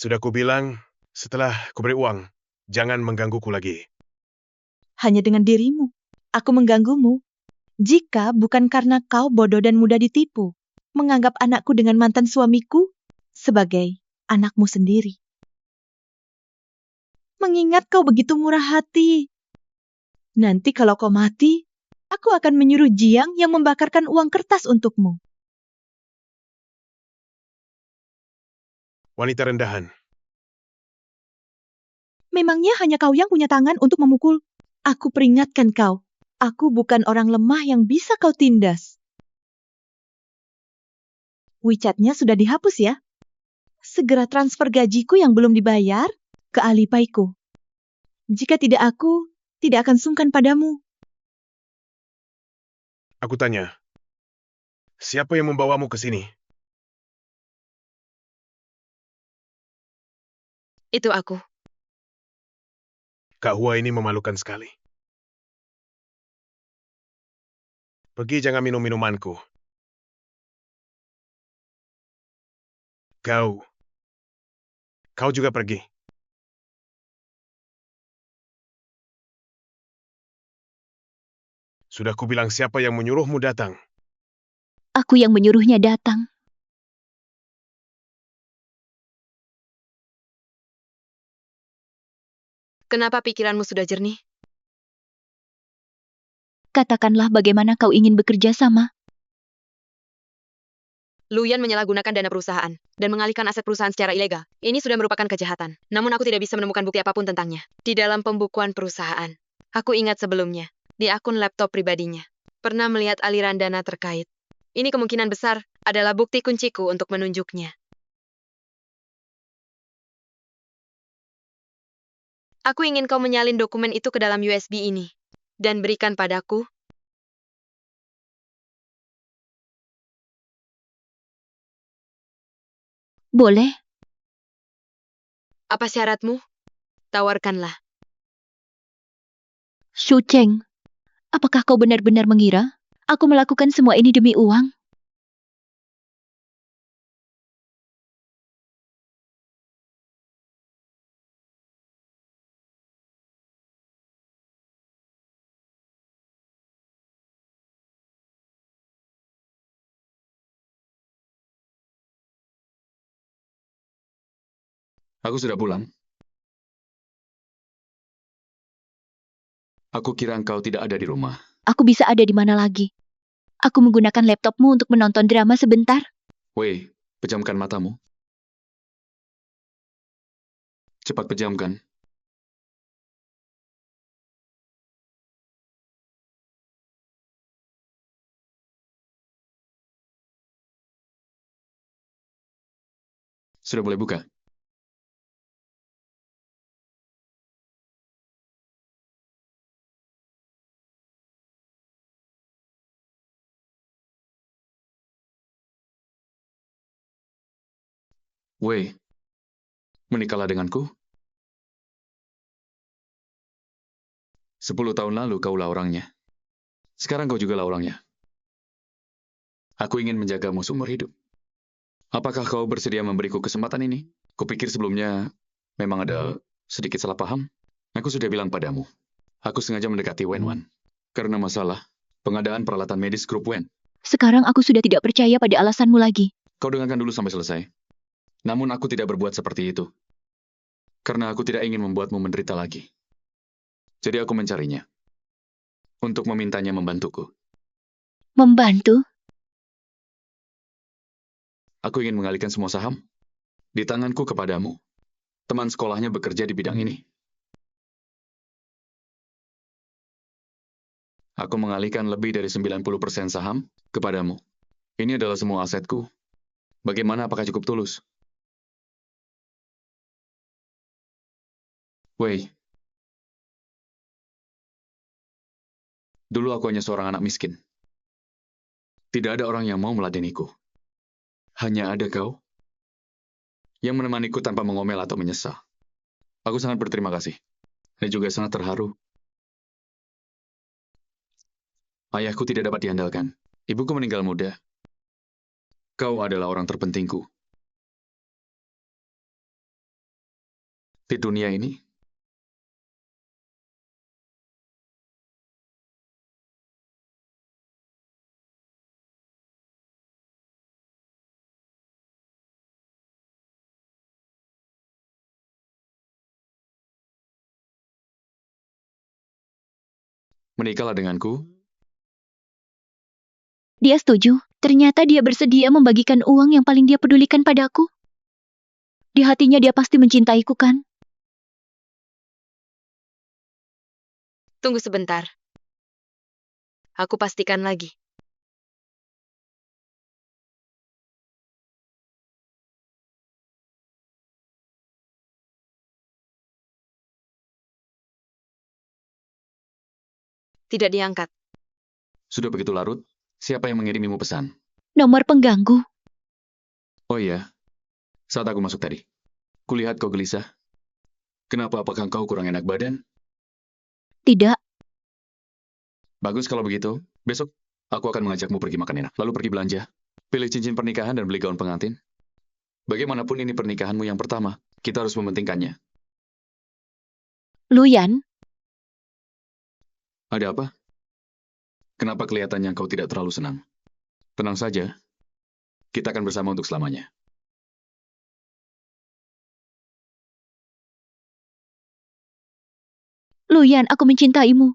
Sudah kubilang, setelah kuberi uang, jangan menggangguku lagi. Hanya dengan dirimu, aku mengganggumu. Jika bukan karena kau bodoh dan mudah ditipu, menganggap anakku dengan mantan suamiku sebagai anakmu sendiri. Mengingat kau begitu murah hati. Nanti kalau kau mati, aku akan menyuruh Jiang yang membakarkan uang kertas untukmu. Wanita rendahan. Memangnya hanya kau yang punya tangan untuk memukul? Aku peringatkan kau, aku bukan orang lemah yang bisa kau tindas. WeChat-nya sudah dihapus ya? Segera transfer gajiku yang belum dibayar ke Alipay-ku. Jika tidak aku, tidak akan sungkan padamu. Aku tanya, siapa yang membawamu ke sini? Itu aku. Kak Hua ini memalukan sekali. Pergi, jangan minum minumanku. Kau juga pergi. Sudah kubilang siapa yang menyuruhmu datang. Aku yang menyuruhnya datang. Kenapa pikiranmu sudah jernih? Katakanlah bagaimana kau ingin bekerja sama. Luyan menyalahgunakan dana perusahaan dan mengalihkan aset perusahaan secara ilegal. Ini sudah merupakan kejahatan. Namun aku tidak bisa menemukan bukti apapun tentangnya. Di dalam pembukuan perusahaan, aku ingat sebelumnya, di akun laptop pribadinya, pernah melihat aliran dana terkait. Ini kemungkinan besar adalah bukti kunciku untuk menunjuknya. Aku ingin kau menyalin dokumen itu ke dalam USB ini dan berikan padaku. Boleh? Apa syaratmu? Tawarkanlah. Shu Cheng, apakah kau benar-benar mengira aku melakukan semua ini demi uang? Aku sudah pulang. Aku kira engkau tidak ada di rumah. Aku bisa ada di mana lagi? Aku menggunakan laptopmu untuk menonton drama sebentar. Wei, pejamkan matamu. Cepat pejamkan. Sudah boleh buka? Wei, menikahlah denganku. 10 tahun lalu kaulah orangnya. Sekarang kau juga lah orangnya. Aku ingin menjagamu seumur hidup. Apakah kau bersedia memberiku kesempatan ini? Kupikir sebelumnya memang ada sedikit salah paham. Aku sudah bilang padamu. Aku sengaja mendekati Wen Wan. Karena masalah pengadaan peralatan medis grup Wen. Sekarang aku sudah tidak percaya pada alasanmu lagi. Kau dengarkan dulu sampai selesai. Namun aku tidak berbuat seperti itu. Karena aku tidak ingin membuatmu menderita lagi. Jadi aku mencarinya. Untuk memintanya membantuku. Membantu? Aku ingin mengalihkan semua saham di tanganku kepadamu. Teman sekolahnya bekerja di bidang ini. Aku mengalihkan lebih dari 90% saham kepadamu. Ini adalah semua asetku. Bagaimana, apakah cukup tulus? Wei, dulu aku hanya seorang anak miskin. Tidak ada orang yang mau meladeniku. Hanya ada kau yang menemaniku tanpa mengomel atau menyesal. Aku sangat berterima kasih. Dan juga sangat terharu. Ayahku tidak dapat diandalkan. Ibuku meninggal muda. Kau adalah orang terpentingku. Di dunia ini. Menikahlah denganku. Dia setuju. Ternyata dia bersedia membagikan uang yang paling dia pedulikan padaku. Di hatinya dia pasti mencintaiku, kan? Tunggu sebentar. Aku pastikan lagi. Tidak diangkat. Sudah begitu larut, siapa yang mengirimimu pesan? Nomor pengganggu. Oh iya, saat aku masuk tadi. Kulihat kau gelisah. Kenapa, apakah kau kurang enak badan? Tidak. Bagus kalau begitu. Besok, aku akan mengajakmu pergi makan enak. Lalu pergi belanja. Pilih cincin pernikahan dan beli gaun pengantin. Bagaimanapun ini pernikahanmu yang pertama, kita harus mementingkannya. Luyan, Ada apa? Kenapa kelihatannya kau tidak terlalu senang? Tenang saja. Kita akan bersama untuk selamanya. Luyan, aku mencintaimu.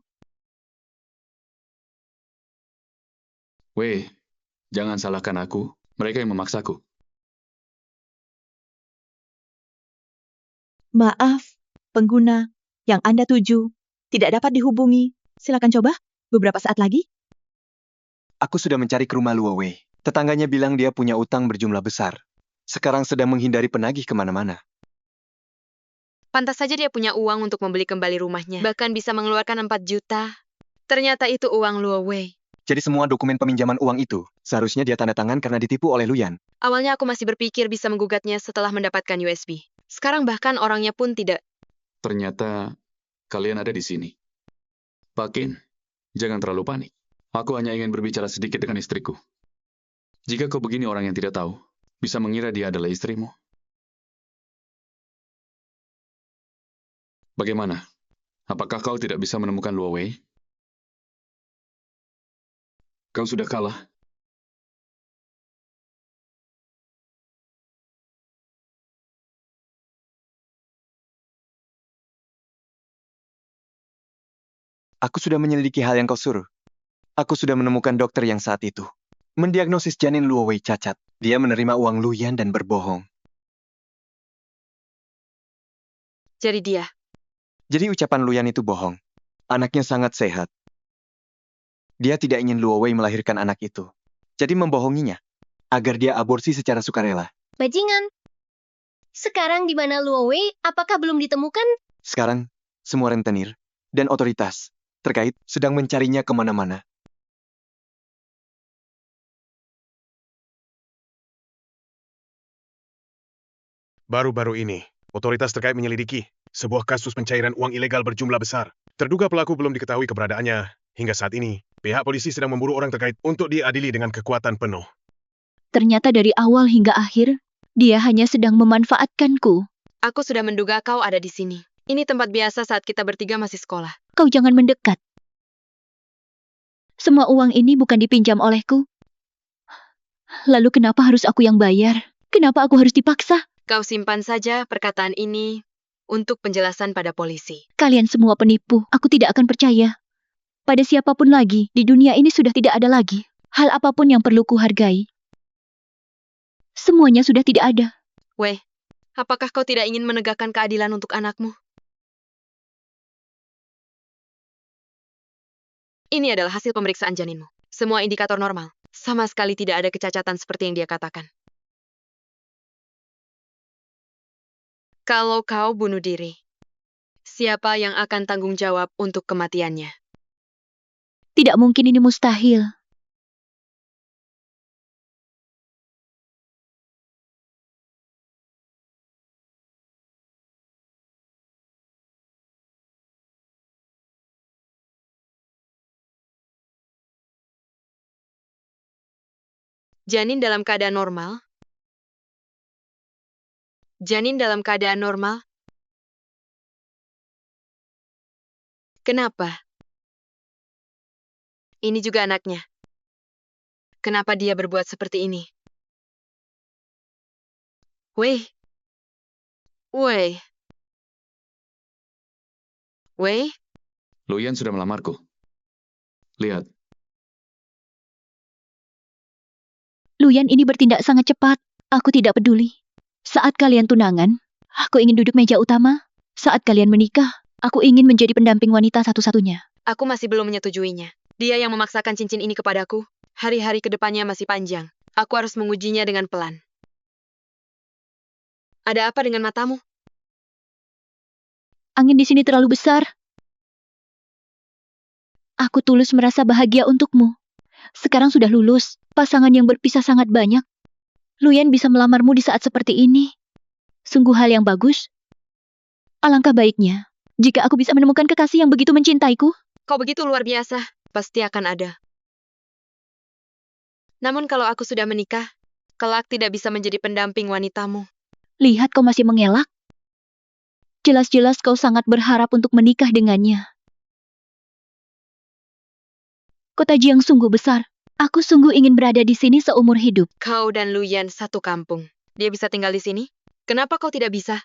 Weh, jangan salahkan aku. Mereka yang memaksaku. Maaf, pengguna yang Anda tuju tidak dapat dihubungi. Silakan coba beberapa saat lagi. Aku sudah mencari ke rumah Luo Wei. Tetangganya bilang dia punya utang berjumlah besar. Sekarang sedang menghindari penagih kemana-mana. Pantas saja dia punya uang untuk membeli kembali rumahnya. Bahkan bisa mengeluarkan 4 juta. Ternyata itu uang Luo Wei. Jadi semua dokumen peminjaman uang itu, seharusnya dia tanda tangan karena ditipu oleh Luyan. Awalnya aku masih berpikir bisa menggugatnya setelah mendapatkan USB. Sekarang bahkan orangnya pun tidak. Ternyata kalian ada di sini. Pak Qin, jangan terlalu panik. Aku hanya ingin berbicara sedikit dengan istriku. Jika kau begini orang yang tidak tahu, bisa mengira dia adalah istrimu. Bagaimana? Apakah kau tidak bisa menemukan Luo Wei? Kau sudah kalah. Aku sudah menyelidiki hal yang kau suruh. Aku sudah menemukan dokter yang saat itu mendiagnosis janin Luo Wei cacat. Dia menerima uang Luyan dan berbohong. Jadi dia. Jadi ucapan Luyan itu bohong. Anaknya sangat sehat. Dia tidak ingin Luo Wei melahirkan anak itu. Jadi membohonginya, agar dia aborsi secara sukarela. Bajingan. Sekarang di mana Luo Wei? Apakah belum ditemukan? Sekarang, semua rentenir dan otoritas terkait sedang mencarinya kemana-mana. Baru-baru ini, otoritas terkait menyelidiki sebuah kasus pencairan uang ilegal berjumlah besar. Terduga pelaku belum diketahui keberadaannya. Hingga saat ini, pihak polisi sedang memburu orang terkait untuk diadili dengan kekuatan penuh. Ternyata dari awal hingga akhir, dia hanya sedang memanfaatkanku. Aku sudah menduga kau ada di sini. Ini tempat biasa saat kita bertiga masih sekolah. Kau jangan mendekat. Semua uang ini bukan dipinjam olehku. Lalu kenapa harus aku yang bayar? Kenapa aku harus dipaksa? Kau simpan saja perkataan ini untuk penjelasan pada polisi. Kalian semua penipu. Aku tidak akan percaya. Pada siapapun lagi, di dunia ini sudah tidak ada lagi. Hal apapun yang perlu kuhargai. Semuanya sudah tidak ada. Wei, apakah kau tidak ingin menegakkan keadilan untuk anakmu? Ini adalah hasil pemeriksaan janinmu. Semua indikator normal. Sama sekali tidak ada kecacatan seperti yang dia katakan. Kalau kau bunuh diri, siapa yang akan tanggung jawab untuk kematiannya? Tidak mungkin, ini mustahil. Janin dalam keadaan normal? Janin dalam keadaan normal? Kenapa? Ini juga anaknya. Kenapa dia berbuat seperti ini? Wei. Wei. Wei? Luyan sudah melamarku. Lihat, Luyan ini bertindak sangat cepat. Aku tidak peduli. Saat kalian tunangan, aku ingin duduk meja utama. Saat kalian menikah, aku ingin menjadi pendamping wanita satu-satunya. Aku masih belum menyetujuinya. Dia yang memaksakan cincin ini kepadaku. Hari-hari ke depannya masih panjang. Aku harus mengujinya dengan pelan. Ada apa dengan matamu? Angin di sini terlalu besar. Aku tulus merasa bahagia untukmu. Sekarang sudah lulus, pasangan yang berpisah sangat banyak. Luyan bisa melamarmu di saat seperti ini. Sungguh hal yang bagus. Alangkah baiknya, jika aku bisa menemukan kekasih yang begitu mencintaiku. Kau begitu luar biasa, pasti akan ada. Namun kalau aku sudah menikah, kelak tidak bisa menjadi pendamping wanitamu. Lihat kau masih mengelak. Jelas-jelas kau sangat berharap untuk menikah dengannya. Kota Jiang sungguh besar. Aku sungguh ingin berada di sini seumur hidup. Kau dan Luyan satu kampung. Dia bisa tinggal di sini? Kenapa kau tidak bisa?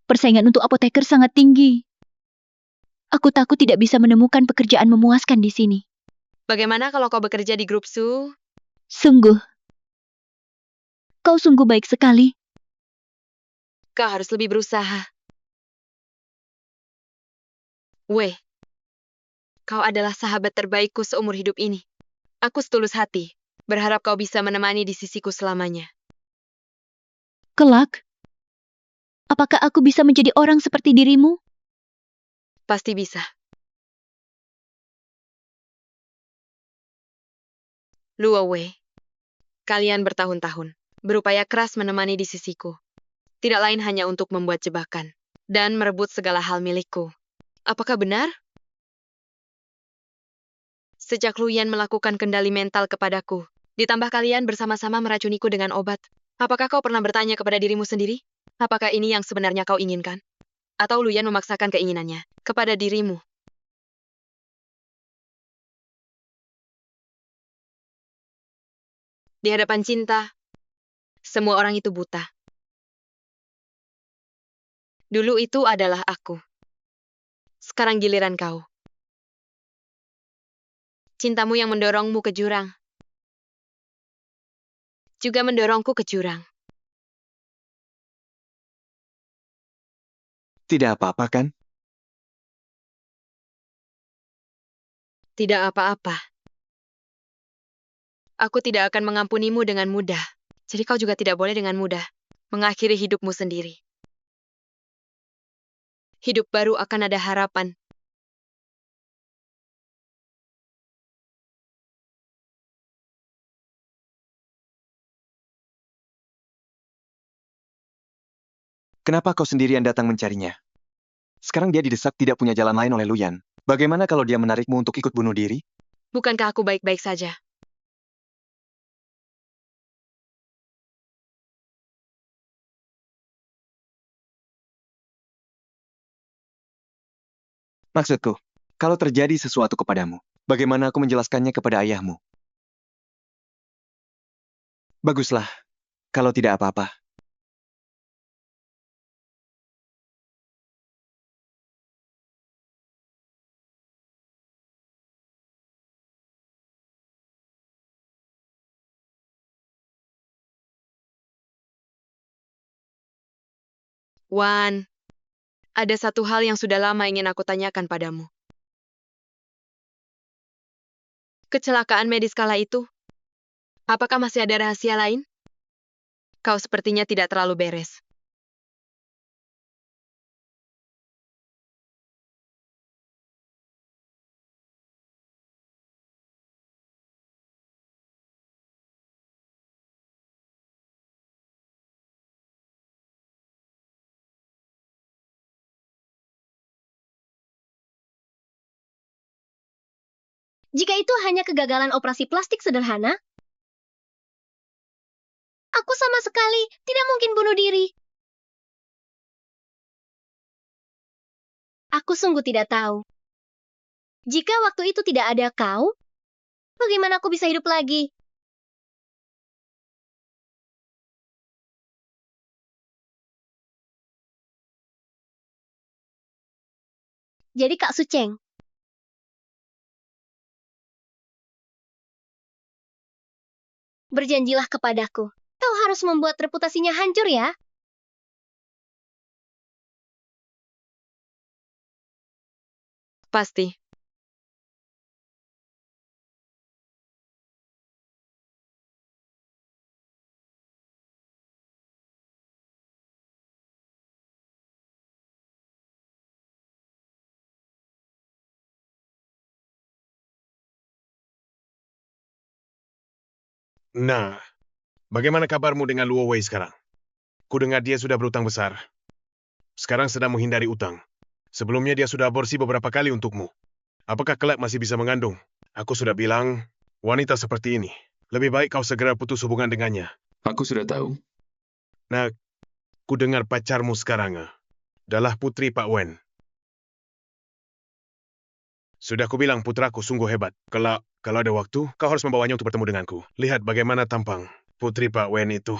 Persaingan untuk apoteker sangat tinggi. Aku takut tidak bisa menemukan pekerjaan memuaskan di sini. Bagaimana kalau kau bekerja di grup Su? Sungguh. Kau sungguh baik sekali. Kau harus lebih berusaha. Wei, kau adalah sahabat terbaikku seumur hidup ini. Aku setulus hati, berharap kau bisa menemani di sisiku selamanya. Kelak, apakah aku bisa menjadi orang seperti dirimu? Pasti bisa. Luo Wei, kalian bertahun-tahun berupaya keras menemani di sisiku. Tidak lain hanya untuk membuat jebakan dan merebut segala hal milikku. Apakah benar? Sejak Luyan melakukan kendali mental kepadaku, ditambah kalian bersama-sama meracuniku dengan obat. Apakah kau pernah bertanya kepada dirimu sendiri? Apakah ini yang sebenarnya kau inginkan? Atau Luyan memaksakan keinginannya kepada dirimu? Di hadapan cinta, semua orang itu buta. Dulu itu adalah aku. Sekarang giliran kau. Cintamu yang mendorongmu ke jurang. Juga mendorongku ke jurang. Tidak apa-apa kan? Tidak apa-apa. Aku tidak akan mengampunimu dengan mudah. Jadi kau juga tidak boleh dengan mudah mengakhiri hidupmu sendiri. Hidup baru akan ada harapan. Kenapa kau sendirian datang mencarinya? Sekarang dia didesak tidak punya jalan lain oleh Luyan. Bagaimana kalau dia menarikmu untuk ikut bunuh diri? Bukankah aku baik-baik saja? Maksudku, kalau terjadi sesuatu kepadamu, bagaimana aku menjelaskannya kepada ayahmu? Baguslah, kalau tidak apa-apa. Wan, ada satu hal yang sudah lama ingin aku tanyakan padamu. Kecelakaan medis kala itu, apakah masih ada rahasia lain? Kau sepertinya tidak terlalu beres. Jika itu hanya kegagalan operasi plastik sederhana, aku sama sekali tidak mungkin bunuh diri. Aku sungguh tidak tahu. Jika waktu itu tidak ada kau, bagaimana aku bisa hidup lagi? Jadi Kak Suceng, berjanjilah kepadaku. Kau harus membuat reputasinya hancur ya. Pasti. Nah, bagaimana kabarmu dengan Luo Wei sekarang? Kudengar dia sudah berutang besar. Sekarang sedang menghindari utang. Sebelumnya dia sudah aborsi beberapa kali untukmu. Apakah kelak masih bisa mengandung? Aku sudah bilang, wanita seperti ini, lebih baik kau segera putus hubungan dengannya. Aku sudah tahu. Nah, kudengar pacarmu sekarang adalah putri Pak Wen. Sudah kubilang putraku sungguh hebat. Kalau ada waktu, kau harus membawanya untuk bertemu denganku. Lihat bagaimana tampang putri Pak Wen itu.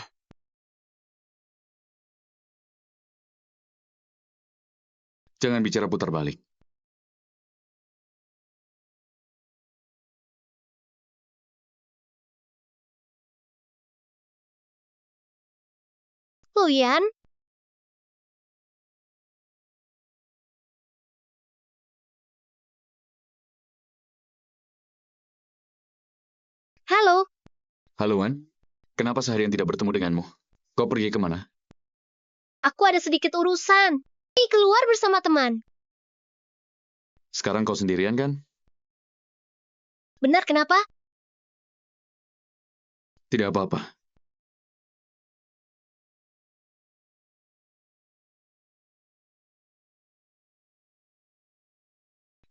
Jangan bicara putar balik. Luyan, halo. Halo, Wan. Kenapa seharian tidak bertemu denganmu? Kau pergi kemana? Aku ada sedikit urusan. Keluar bersama teman. Sekarang kau sendirian kan? Benar kenapa? Tidak apa-apa.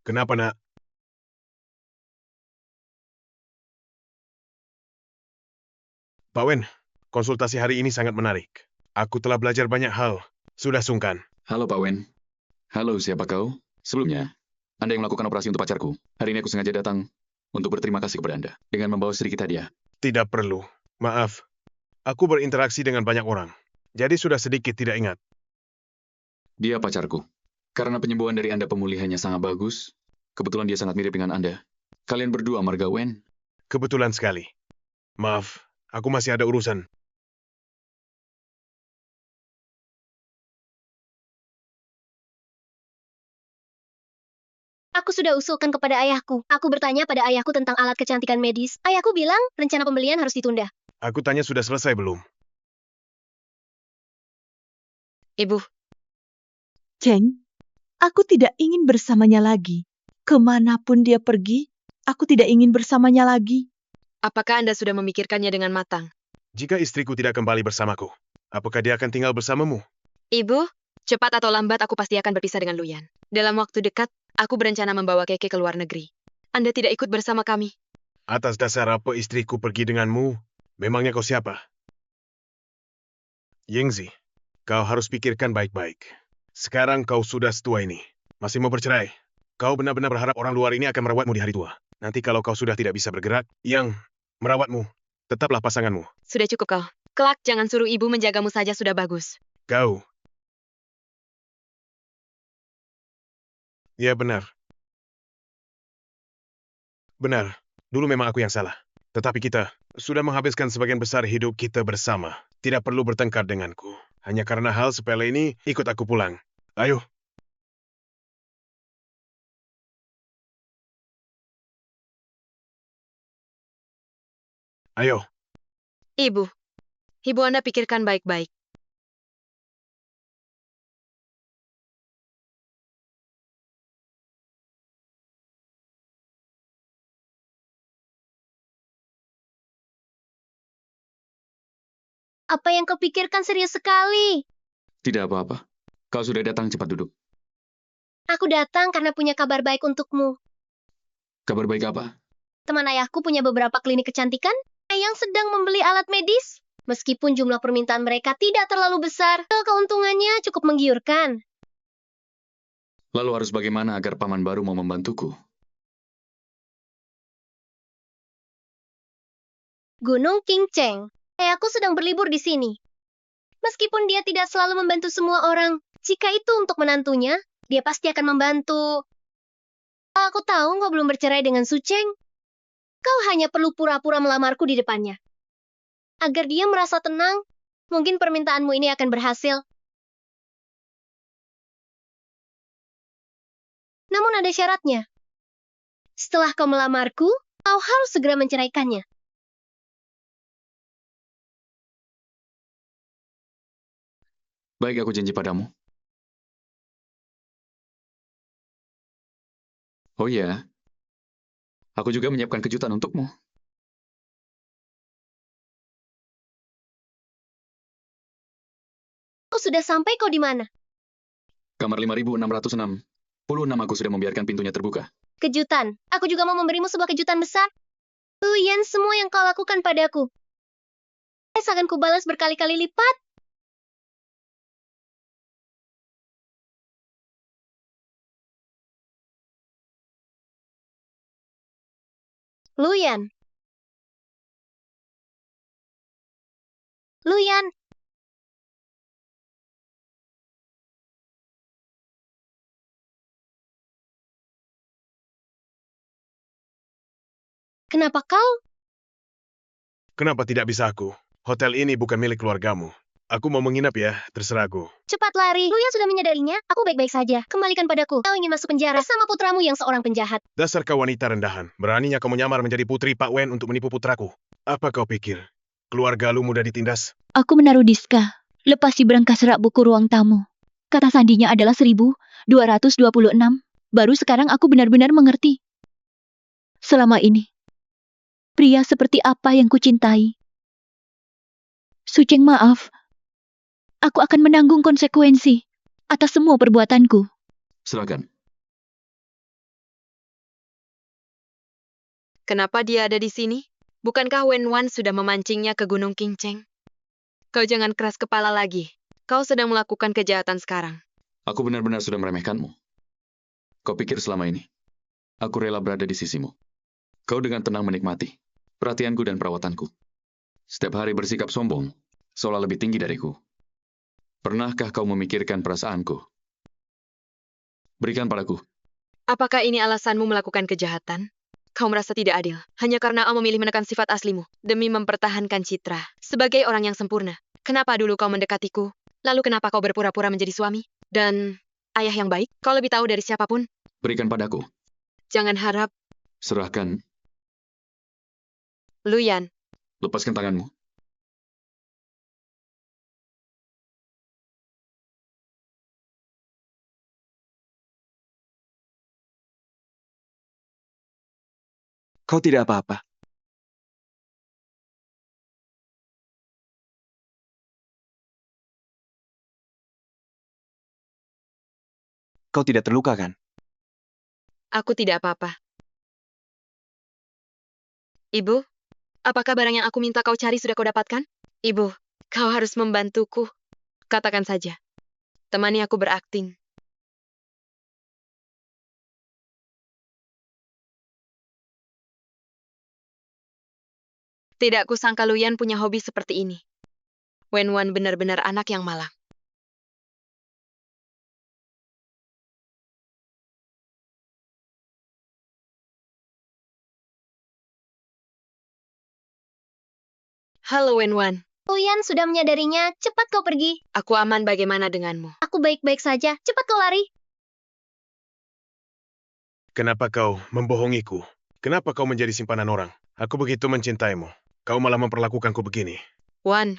Kenapa, nak? Pak Wen, konsultasi hari ini sangat menarik. Aku telah belajar banyak hal. Sudah sungkan. Halo, Pak Wen. Halo, siapa kau? Sebelumnya, Anda yang melakukan operasi untuk pacarku. Hari ini aku sengaja datang untuk berterima kasih kepada Anda dengan membawa sedikit hadiah. Tidak perlu. Maaf. Aku berinteraksi dengan banyak orang. Jadi sudah sedikit tidak ingat. Dia pacarku. Karena penyembuhan dari Anda pemulihannya sangat bagus, kebetulan dia sangat mirip dengan Anda. Kalian berdua marga Wen. Kebetulan sekali. Maaf, aku masih ada urusan. Aku sudah usulkan kepada ayahku. Aku bertanya pada ayahku tentang alat kecantikan medis. Ayahku bilang rencana pembelian harus ditunda. Aku tanya sudah selesai belum? Ibu, Cheng, aku tidak ingin bersamanya lagi. Kemanapun dia pergi, aku tidak ingin bersamanya lagi. apakah Anda sudah memikirkannya dengan matang? Jika istriku tidak kembali bersamaku, apakah dia akan tinggal bersamamu? Ibu, cepat atau lambat aku pasti akan berpisah dengan Luyan. Dalam waktu dekat, aku berencana membawa Keke ke luar negeri. Anda tidak ikut bersama kami. Atas dasar apa istriku pergi denganmu? Memangnya kau siapa? Yingzi, kau harus pikirkan baik-baik. Sekarang kau sudah setua ini. Masih mau bercerai? Kau benar-benar berharap orang luar ini akan merawatmu di hari tua. Nanti kalau kau sudah tidak bisa bergerak, yang merawatmu tetaplah pasanganmu. Sudah cukup kau. Kelak jangan suruh ibu menjagamu saja sudah bagus. Kau. Ya benar. Benar. Dulu memang aku yang salah. Tetapi kita sudah menghabiskan sebagian besar hidup kita bersama. Tidak perlu bertengkar denganku. Hanya karena hal sepele ini, ikut aku pulang. Ayo. Ayo. Ibu Anda pikirkan baik-baik. Apa yang kau pikirkan serius sekali? Tidak apa-apa. Kau sudah datang, cepat duduk. Aku datang karena punya kabar baik untukmu. Kabar baik apa? Teman ayahku punya beberapa klinik kecantikan yang sedang membeli alat medis. Meskipun jumlah permintaan mereka tidak terlalu besar, keuntungannya cukup menggiurkan. Lalu harus bagaimana agar paman baru mau membantuku? Gunung Qingcheng. Ayahku sedang berlibur di sini. Meskipun dia tidak selalu membantu semua orang, jika itu untuk menantunya, dia pasti akan membantu. Aku tahu kau belum bercerai dengan Su Cheng. Kau hanya perlu pura-pura melamarku di depannya. Agar dia merasa tenang, mungkin permintaanmu ini akan berhasil. Namun ada syaratnya. Setelah kau melamarku, kau harus segera menceraikannya. Baik, aku janji padamu. Oh iya, aku juga menyiapkan kejutan untukmu. Kau sudah sampai kau di mana? Kamar 5606. 6 aku sudah membiarkan pintunya terbuka. Kejutan. Aku juga mau memberimu sebuah kejutan besar. Luyan semua yang kau lakukan padaku. Akan kubalas berkali-kali lipat. Luyan. Luyan. Kenapa kau? Kenapa tidak bisa aku? Hotel ini bukan milik keluargamu. Aku mau menginap ya, terserah aku. Cepat lari. Luyan sudah menyadarinya. Aku baik-baik saja. Kembalikan padaku. Kau ingin masuk penjara sama putramu yang seorang penjahat. Dasar kau wanita rendahan. Beraninya kau menyamar menjadi putri Pak Wen untuk menipu putraku. Apa kau pikir? Keluarga lu mudah ditindas? Aku menaruh diska. Lepas si berangkas rak buku ruang tamu. Kata sandinya adalah 1226. Baru sekarang aku benar-benar mengerti. Selama ini, pria seperti apa yang kucintai? Suceng, maaf. Aku akan menanggung konsekuensi atas semua perbuatanku. Silakan. Kenapa dia ada di sini? Bukankah Wen Wan sudah memancingnya ke Gunung Qingcheng? Kau jangan keras kepala lagi. Kau sedang melakukan kejahatan sekarang. Aku benar-benar sudah meremehkanmu. Kau pikir selama ini, aku rela berada di sisimu. Kau dengan tenang menikmati perhatianku dan perawatanku. Setiap hari bersikap sombong, seolah lebih tinggi dariku. Pernahkah kau memikirkan perasaanku? Berikan padaku. Apakah ini alasanmu melakukan kejahatan? Kau merasa tidak adil, hanya karena kau memilih menekan sifat aslimu, demi mempertahankan citra. Sebagai orang yang sempurna, kenapa dulu kau mendekatiku? Lalu kenapa kau berpura-pura menjadi suami? Dan ayah yang baik? Kau lebih tahu dari siapapun? Berikan padaku. Jangan harap, Serahkan. Luyan. Lepaskan tanganmu. Kau tidak apa-apa. Kau tidak terluka kan? Aku tidak apa-apa. Ibu, apakah barang yang aku minta kau cari sudah kau dapatkan? Ibu, kau harus membantuku. Katakan saja. Temani aku berakting. Tidak kusangka Luyan punya hobi seperti ini. Wen Wan benar-benar anak yang malang. Halo Wen Wan. Luyan sudah menyadarinya, cepat kau pergi. Aku aman, bagaimana denganmu? Aku baik-baik saja, cepat kau lari. Kenapa kau membohongiku? Kenapa kau menjadi simpanan orang? Aku begitu mencintaimu. Kau malah memperlakukanku begini. Wan,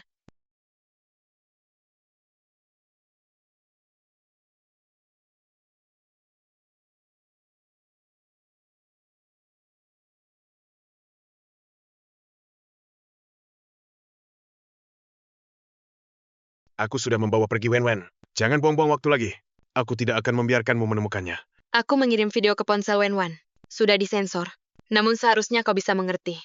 Aku sudah membawa pergi Wen-Wen. Jangan buang-buang waktu lagi. Aku tidak akan membiarkanmu menemukannya. aku mengirim video ke ponsel Wen-Wan. Sudah disensor. Namun seharusnya kau bisa mengerti.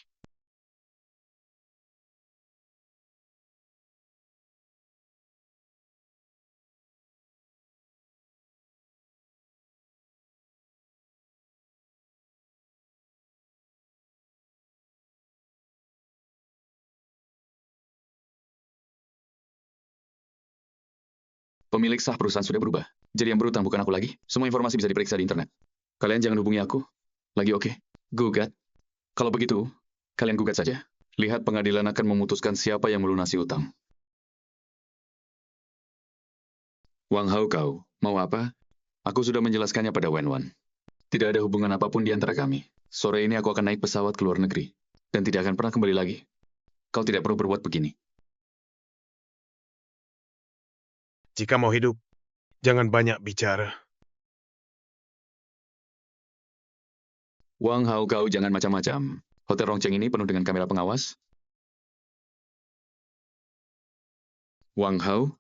Pemilik sah perusahaan sudah berubah. Jadi yang berutang bukan aku lagi. Semua informasi bisa diperiksa di internet. Kalian jangan hubungi aku. Lagi oke? Gugat. Kalau begitu, kalian gugat saja. Lihat pengadilan akan memutuskan siapa yang melunasi utang. Wang Hao kau, mau apa? Aku sudah menjelaskannya pada Wen-Wan. Tidak ada hubungan apapun di antara kami. Sore ini aku akan naik pesawat ke luar negeri. Dan tidak akan pernah kembali lagi. Kau tidak perlu berbuat begini. Jika mau hidup, jangan banyak bicara. Wang Hao kau jangan macam-macam. Hotel Rongcheng ini penuh dengan kamera pengawas. Wang Hao,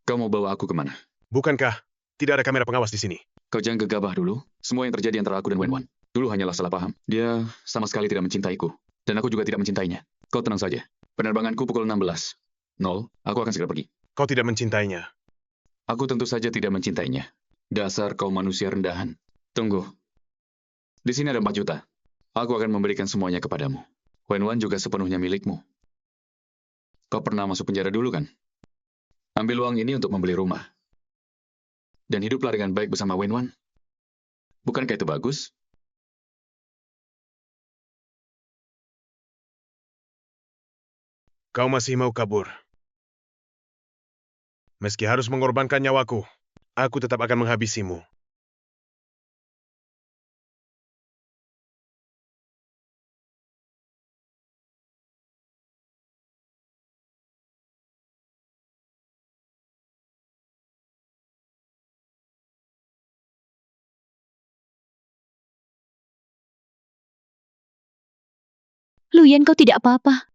kau mau bawa aku kemana? Bukankah tidak ada kamera pengawas di sini? Kau jangan gegabah dulu. Semua yang terjadi antara aku dan Wen-Wan. Dulu hanyalah salah paham. Dia sama sekali tidak mencintaiku. Dan aku juga tidak mencintainya. Kau tenang saja. Penerbanganku pukul 16.00. Aku akan segera pergi. Kau tidak mencintainya. Aku tentu saja tidak mencintainya. Dasar kau manusia rendahan. Tunggu. Di sini ada 4 juta. Aku akan memberikan semuanya kepadamu. Wen-Wan juga sepenuhnya milikmu. Kau pernah masuk penjara dulu kan? Ambil uang ini untuk membeli rumah. Dan hiduplah dengan baik bersama Wen-Wan. Bukankah itu bagus? Kau masih mau kabur. Meski harus mengorbankan nyawaku, aku tetap akan menghabisimu. Luyan, kau tidak apa-apa.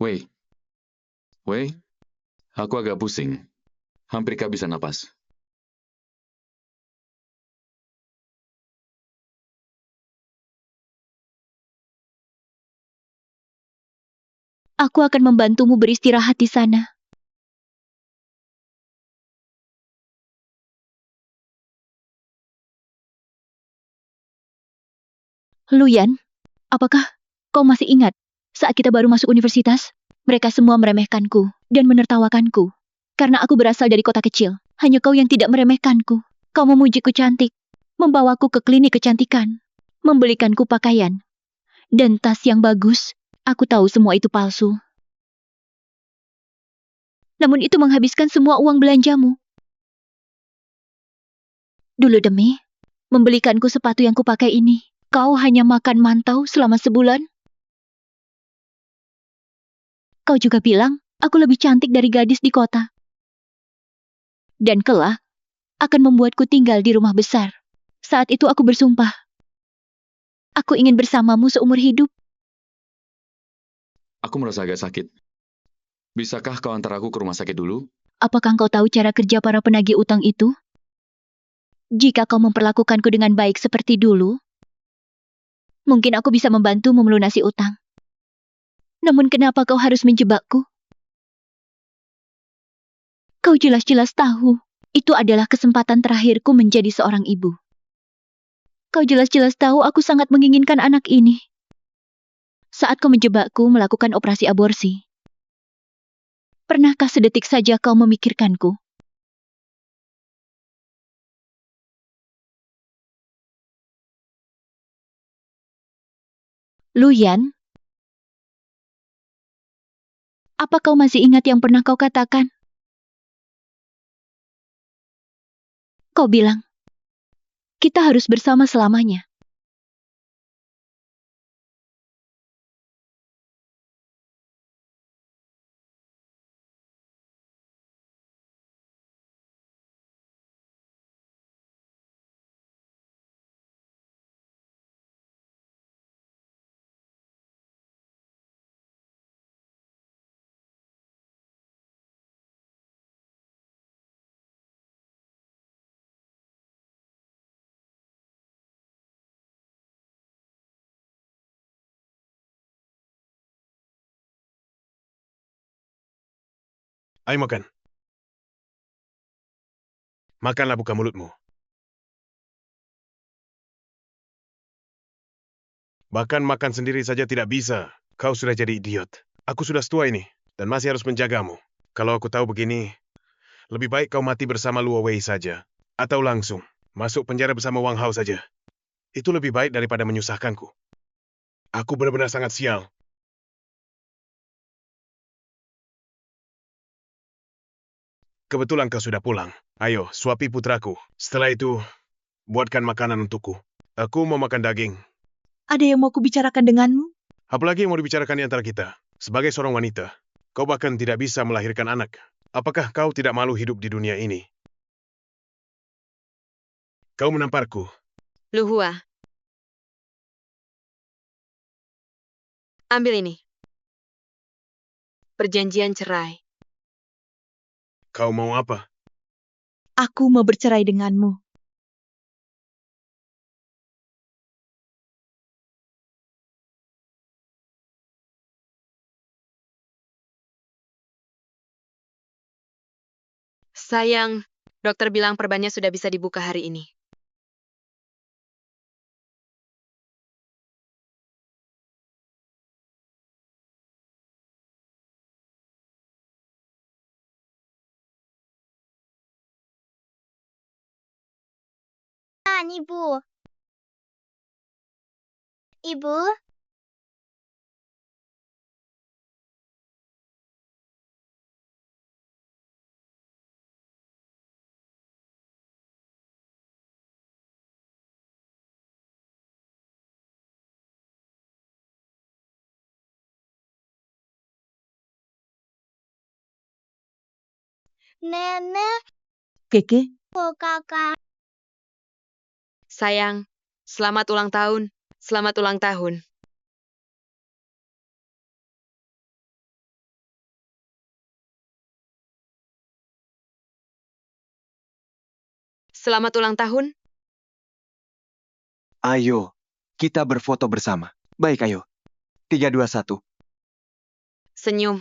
Wei. Wei, aku agak pusing. Hampir kehabisan napas. Aku akan membantumu beristirahat di sana. Luyan, apakah kau masih ingat saat kita baru masuk universitas? Mereka semua meremehkanku dan menertawakanku. Karena aku berasal dari kota kecil. Hanya kau yang tidak meremehkanku. Kau memujiku cantik, membawaku ke klinik kecantikan, membelikanku pakaian, dan tas yang bagus. Aku tahu semua itu palsu. Namun itu menghabiskan semua uang belanjamu. Dulu demi membelikanku sepatu yang kupakai ini, kau hanya makan mantau selama sebulan. Kau juga bilang, aku lebih cantik dari gadis di kota. Dan kelak, akan membuatku tinggal di rumah besar. Saat itu aku bersumpah. Aku ingin bersamamu seumur hidup. Aku merasa agak sakit. Bisakah kau antar aku ke rumah sakit dulu? Apakah kau tahu cara kerja para penagih utang itu? Jika kau memperlakukanku dengan baik seperti dulu, mungkin aku bisa membantumu melunasi utang. Namun kenapa kau harus menjebakku? Kau jelas-jelas tahu, itu adalah kesempatan terakhirku menjadi seorang ibu. Kau jelas-jelas tahu aku sangat menginginkan anak ini. Saat kau menjebakku melakukan operasi aborsi, pernahkah sedetik saja kau memikirkanku? Luyan, Apa kau masih ingat yang pernah kau katakan? Kau bilang, kita harus bersama selamanya. Ayo makan. Makanlah, buka mulutmu. Bahkan makan sendiri saja tidak bisa. Kau sudah jadi idiot. Aku sudah setua ini, dan masih harus menjagamu. Kalau aku tahu begini, lebih baik kau mati bersama Luo Wei saja. Atau langsung masuk penjara bersama Wang Hao saja. Itu lebih baik daripada menyusahkanku. Aku benar-benar sangat sial. Kebetulan kau sudah pulang. Ayo, suapi putraku. Setelah itu, buatkan makanan untukku. Aku mau makan daging. Ada yang mau kubicarakan denganmu? Apalagi yang mau dibicarakan di antara kita. Sebagai seorang wanita, kau bahkan tidak bisa melahirkan anak. Apakah kau tidak malu hidup di dunia ini? Kau menamparku. Lu Hua, ambil ini. Perjanjian cerai. Kau mau apa? Aku mau bercerai denganmu. Sayang, dokter bilang perbannya sudah bisa dibuka hari ini. Ibu. Ibu. Nenek. Keke, Kakak. Sayang, selamat ulang tahun. Selamat ulang tahun. Selamat ulang tahun. Ayo, kita berfoto bersama. Baik, ayo. 3, 2, 1. Senyum.